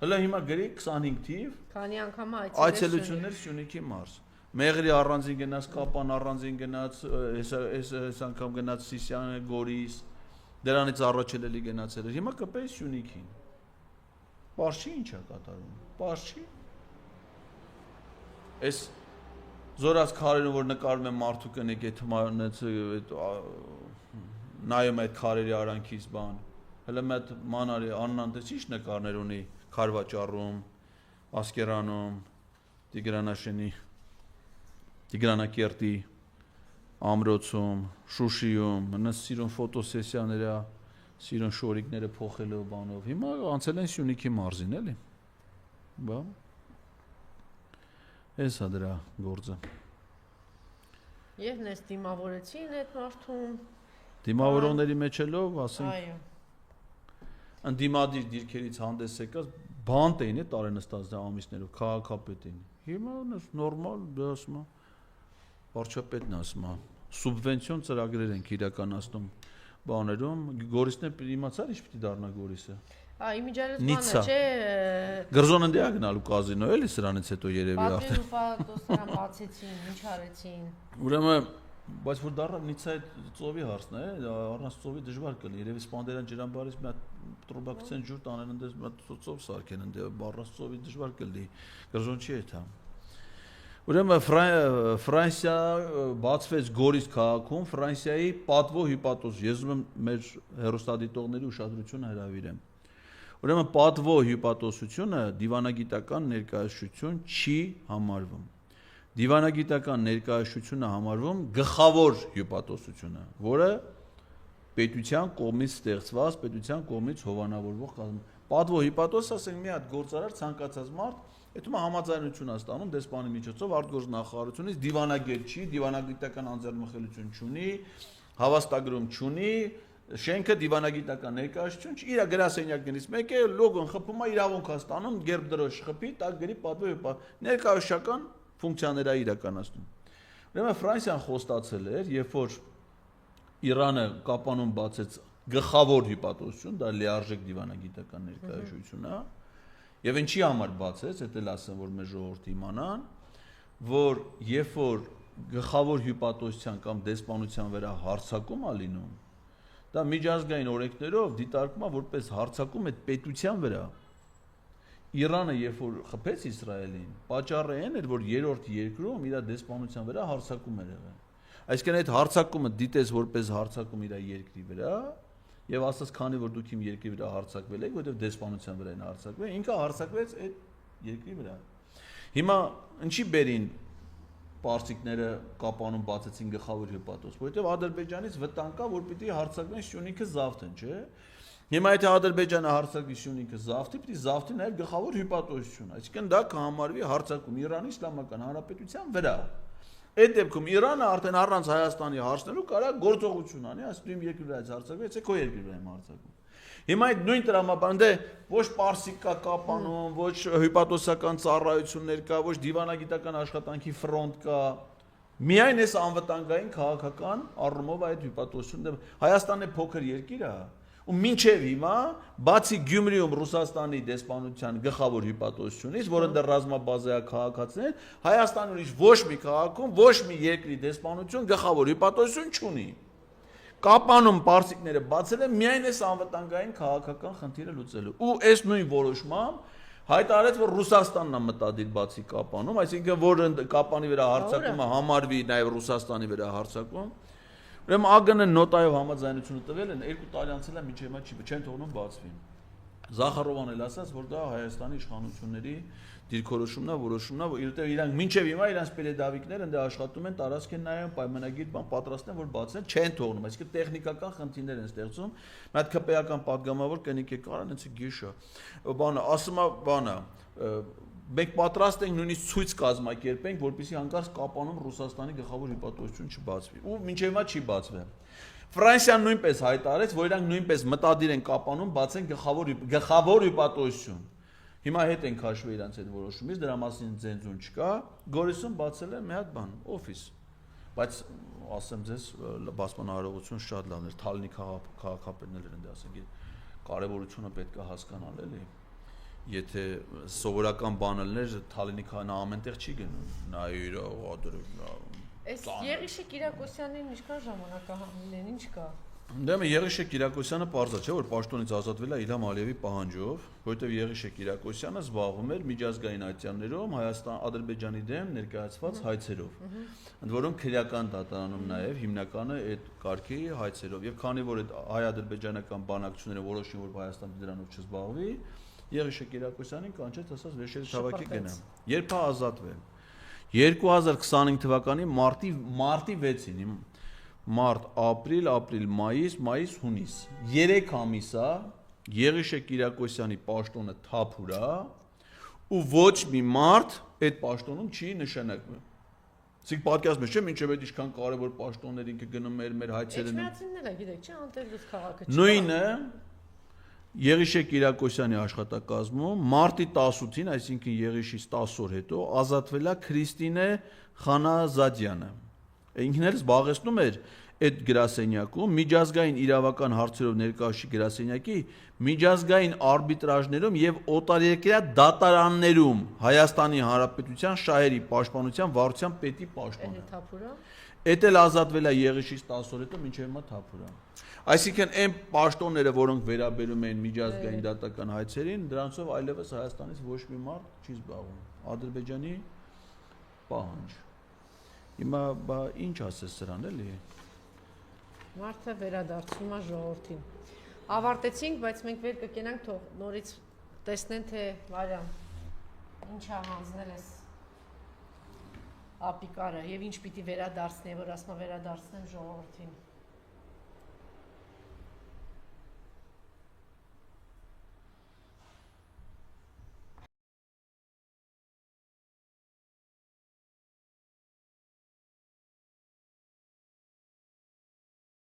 Հələ հիմա գրի 25 թիվ։ Քանի անգամ այցելություններ Սյունիքի մարզ։ Մեղրի առանձին գնաց, Կապան առանձին գնաց, այս անգամ գնաց Սիսիան, Գորիս, դրանից առաջ էլի գնացել էր։ Հիմա կպես Սյունիքին։ Պարշի ինչ է կատարում։ Պարշի։ Այս զորած քարերում որ նկարում են մարդու կնեք այդ հմանեց նայում այդ քարերի արանքից բան։ Հələ մեծ մանարի աննանդես ինչ նկարներ ունի Քարվաճառում, Ասկերանում, Տիգրանակերտի, Ամրոցում, Շուշիում, մնաց սիրուն ֆոտոսեսիաները, սիրուն շորիկները փոխելով բանով։ Հիմա անցել են Սյունիքի մարզին, էլի։ Բա։ Էս է դրա գործը։ Եվ նես դիմավորեցին այդ մարդուն։ Դիմավորողների մեջ ելով, ասենք։ Այո։ Անդիմադիր դիրքերից հանդես եկած բանտ էին տարենստած ամիսներով քաղաքապետ էին։ Հիմա նորմալ դա ասում է վարչապետն ասում է սուբվենցիոն ծրագրեր են իրականացնում բաներում Գորիսն է իմացար ինչ պիտի դառնա Գորիսը։ Իմիջիայլոց բանը չէ։ Գրզոնն դիա գնալու կազինո էլի սրանից հետո երևի արդեն։ Պատվիրուֆատոսան բացեցին, ինչ արեցին։ Ուրեմն բայց որ դառնա Նիցայի ծովի հարցն է, առանց ծովի դժվար կլինի։ Երևի Սպանդերյան ջրամբարից մի հատ տրոբակցեն ջուր տանեն այնտեղ մի հատ ծով սարքեն այնտեղ առանց ծովի դժվար կլինի։ Գրժոն չի էթա։ Ուրեմն Ֆրանսիա բացվեց Գորիս քաղաքում Ֆրանսիայի պատվո հյուպատոս։ Ես ուզում եմ մեր հեռուստադիտողների ուշադրությունը հրավիրեմ։ Ուրեմն պատվո հյուպատոսությունը դիվանագիտական ներկայացություն չի համարվում։ Դիվանագիտական ներկայացությունը համարվում գլխավոր հյուպատոսությունը, որը պետության կողմից ստեղծված, պետության կողմից հովանավորվող պատվո հյուպատոս ասենք մի հատ գործարար ցանկացած մարդ Այդ համաձայնություն է ստանում դեսպանի միջոցով արտգործնախարարությունից դիվանագետ չի, դիվանագիտական անձեռնմխելիություն չունի, հավաստագրում չունի, շենքը դիվանագիտական ներկայացություն չի, իր գրասենյակներից մեկ է, լոգոն խփում է, իրավունք է ստանում, գերբ դրոշ խփի, տակ գրի պատվի ներկայացական ֆունկցիաներ է իրականացնում։ Ուրեմն Ֆրանսիան խոստացել էր, երբ որ Իրանը Կապանում բացեց գլխավոր հյուպատոսություն, դա լիարժեք դիվանագիտական ներկայացություն է, եւ ինչի համար բացեց, դա էլ ասեմ, որ մեր ժողովուրդը իմանան, որ երբ որ գլխավոր հյուպատոսության կամ դեսպանության վրա հարձակում է լինում, դա միջազգային օրենքներով դիտարկվում է որպես հարձակում այդ պետության վրա։ Իրանը երբ որ խփեց Իսրայելին, պատճառը այն էր, որ երրորդ երկրում իր դեսպանության վրա հարձակում էր եղել։ Այսինքն այդ հարձակումը դիտես որպես հարձակում իր երկրի վրա, եւ ասած քանի որ դուք իմ երկրի վրա հարձակվել եք, որովհետեւ դեսպանության վրա են հարձակվել, ինքը հարձակվեց այդ երկրի վրա։ Հիմա ինչի բերին պարսիկները Կապանում բացեցին գլխավոր հյուպատոս, որովհետեւ Ադրբեջանից վտանգ կա, որ պիտի հարձակվեն Սյունիքը Զավթեն, չէ՞։ Հիմա եթե Ադրբեջանը հարձակվի Սյունիքը Զավթի, պիտի Զավթի նաև գլխավոր հյուպատոսություն, այսինքն դա կհամարվի հարձակում Իրանի Իսլամական Հանրապետության վրա։ Այդ դեպքում Իրանը արդեն առանց Հայաստանի հարցնելու կարող գործողություն անի, ասում իմ երկրի վրայից հարձակվի, եթե քո երկրի վրա եմ հարձակվում։ Հիմա այդ նույն տրամաբան դե ոչ պարսիկ կա Կապանում, ոչ հյուպատոսական ծառայություններ կա, ոչ դիվանագիտական աշխատանքի ֆրոնտ կա։ Միայն այս անվտանգային քաղաքական առումով այդ հյուպատոսությունը Հայաստանն է փոքր երկիր է, ու մինչև հիմա բացի Գյումրիում Ռուսաստանի դեսպանության գլխավոր հյուպատոսությունից, որը դեռ ռազմաբազա է քաղաքացիներ, Հայաստանի ուրիշ ոչ մի քաղաքում ոչ մի երկրի դեսպանություն գլխավոր հյուպատոսություն չունի։ Կապանում պարսիկները բացել են միայն այս անվտանգային քաղաքական խնդիրը լուծելու։ Ու այս նույն որոշմամբ հայտարարեց, որ Ռուսաստանն է մտադիր բացի Կապանում, այսինքն որ Կապանի վրա հարձակումը համարվի նաև Ռուսաստանի վրա հարձակում։ Ուրեմն ԱԳՆ նոտայով համաձայնությունը տվել են, 2 տարի անցել է մինչև հիմա չեն թողնում բացվի։ Զախարովան էլ ասաց, որ դա Հայաստանի իշխանությունների դիրքորոշումն է, որոշումն է, որտեղ իրանք մինչև հիմա իրանք պերեդավիկները ընդ աշխատում են, տարածք են նայում, պայմանագիր բան պատրաստեն, որ բացեն, չեն թողնում, այսինքն տեխնիկական խնդիրներ են ստեղծում։ Մի հատ ԿՊ-ական падգամավոր կնիկ է կարան, այնց գիշը։ Բանը, ասում է, բանը, մենք պատրաստ ենք նույնիսկ ցույց կազմակերպենք, որպեսզի հանկարծ Կապանում Ռուսաստանի գլխավոր հյուպատոսություն չբացվի։ Ու մինչև հիմա չի բացվել։ Ֆրանսիան նույնպես հայտարարեց, որ իրանք նույնպես մտադիր են Կապանում բացեն գլխավոր հյուպատոսություն։ Հիմա հետ են քաշվել իրանց այդ որոշումից, դրա մասին ձենձուն չկա։ Գորիսում բացել է մի հատ բան, օֆիս։ Բայց ասեմ ձեզ, բացման արարողությունը շատ լավն էր, Թալինի քաղաքապետներն են դա ասել, կարևորությունը պետք է հասկանալ, էլի։ Եթե սովորական բանալներ Թալինի քաղաքն ամենտեղ չի գնում, նա իր Այս Եղիշե Կիրակոսյանին ինչքան ժամանակ է համիլեն, ինչ կա։ Դեմը Եղիշե Կիրակոսյանը պարզ է, չէ՞ որ պաշտոնից ազատվել է Իլհամ Ալիևի պահանջով, որովհետև Եղիշե Կիրակոսյանը զբաղվում էր միջազգային այցյաններում Հայաստան-Ադրբեջանի դեմ ներկայացված հայցերով։ Ընդ որում քրեական դատարանում նաև հիմնականը այդ կարգի հայցերով, եւ քանի որ այդ հայ-ադրբեջանական բանակցությունները որոշին, որ Հայաստանը դրանով չզբաղվի, Եղիշե Կիրակոսյանին կանչեց, ասաց վերջերի թավակի գնա։ Երբ է ազատվել 2025 թվականի մարտի 6-ին, մարտ, ապրիլ, մայիս, հունիս 3 ամիս է Եղիշե Կիրակոսյանի պաշտոնը թափուր է ու ոչ մի մարդ այդ պաշտոնում չի նշանակվում։ Իսկ պատկերացնում եք, չէ՞, մինչև այդ ինչքան կարևոր պաշտոններ ինքը գնում էր մեր հայցերին։ Էջմիածինները գիտեք, չէ՞, անտերդուս քաղաքը չի։ Նույնը Եղիշե Կիրակոսյանի աշխատակազմում մարտի 18-ին, այսինքն Եղիշից 10 օր հետո ազատվել է Քրիստինե Խանազադյանը։ Ինքն էլ զբաղեցնում էր այդ գրասենյակում միջազգային իրավական հարցերով ներկայացուցիչ գրասենյակի միջազգային արբիտրաժներում եւ օտարերկրյա դատարաններում Հայաստանի Հանրապետության շահերի պաշտպանության վարչության պետի պաշտոնը։ Էդ էլ ազատվել է Եղիշից 10 օր հետո, մինչև հիմա թափուր է։ Այսինքն այն պաշտոնները, որոնք վերաբերում են միջազգային դատական հայցերին, դրանցով այլևս Հայաստանից ոչ մի մարդ չի զբաղվում։ Ադրբեջանի պահանջ։ Հիմա ինչ ասես սրան էլի։ Մարդը վերադարձում է ժողովրդին։ Ավարտեցինք, բայց մենք վեր կգնանք, թող նորից տեսնեն, թե Վարյան ինչա հանձնել ես ապիկարը եւ ինչ պիտի վերադարձնի, որ ասма վերադարձնեմ ժողովրդին։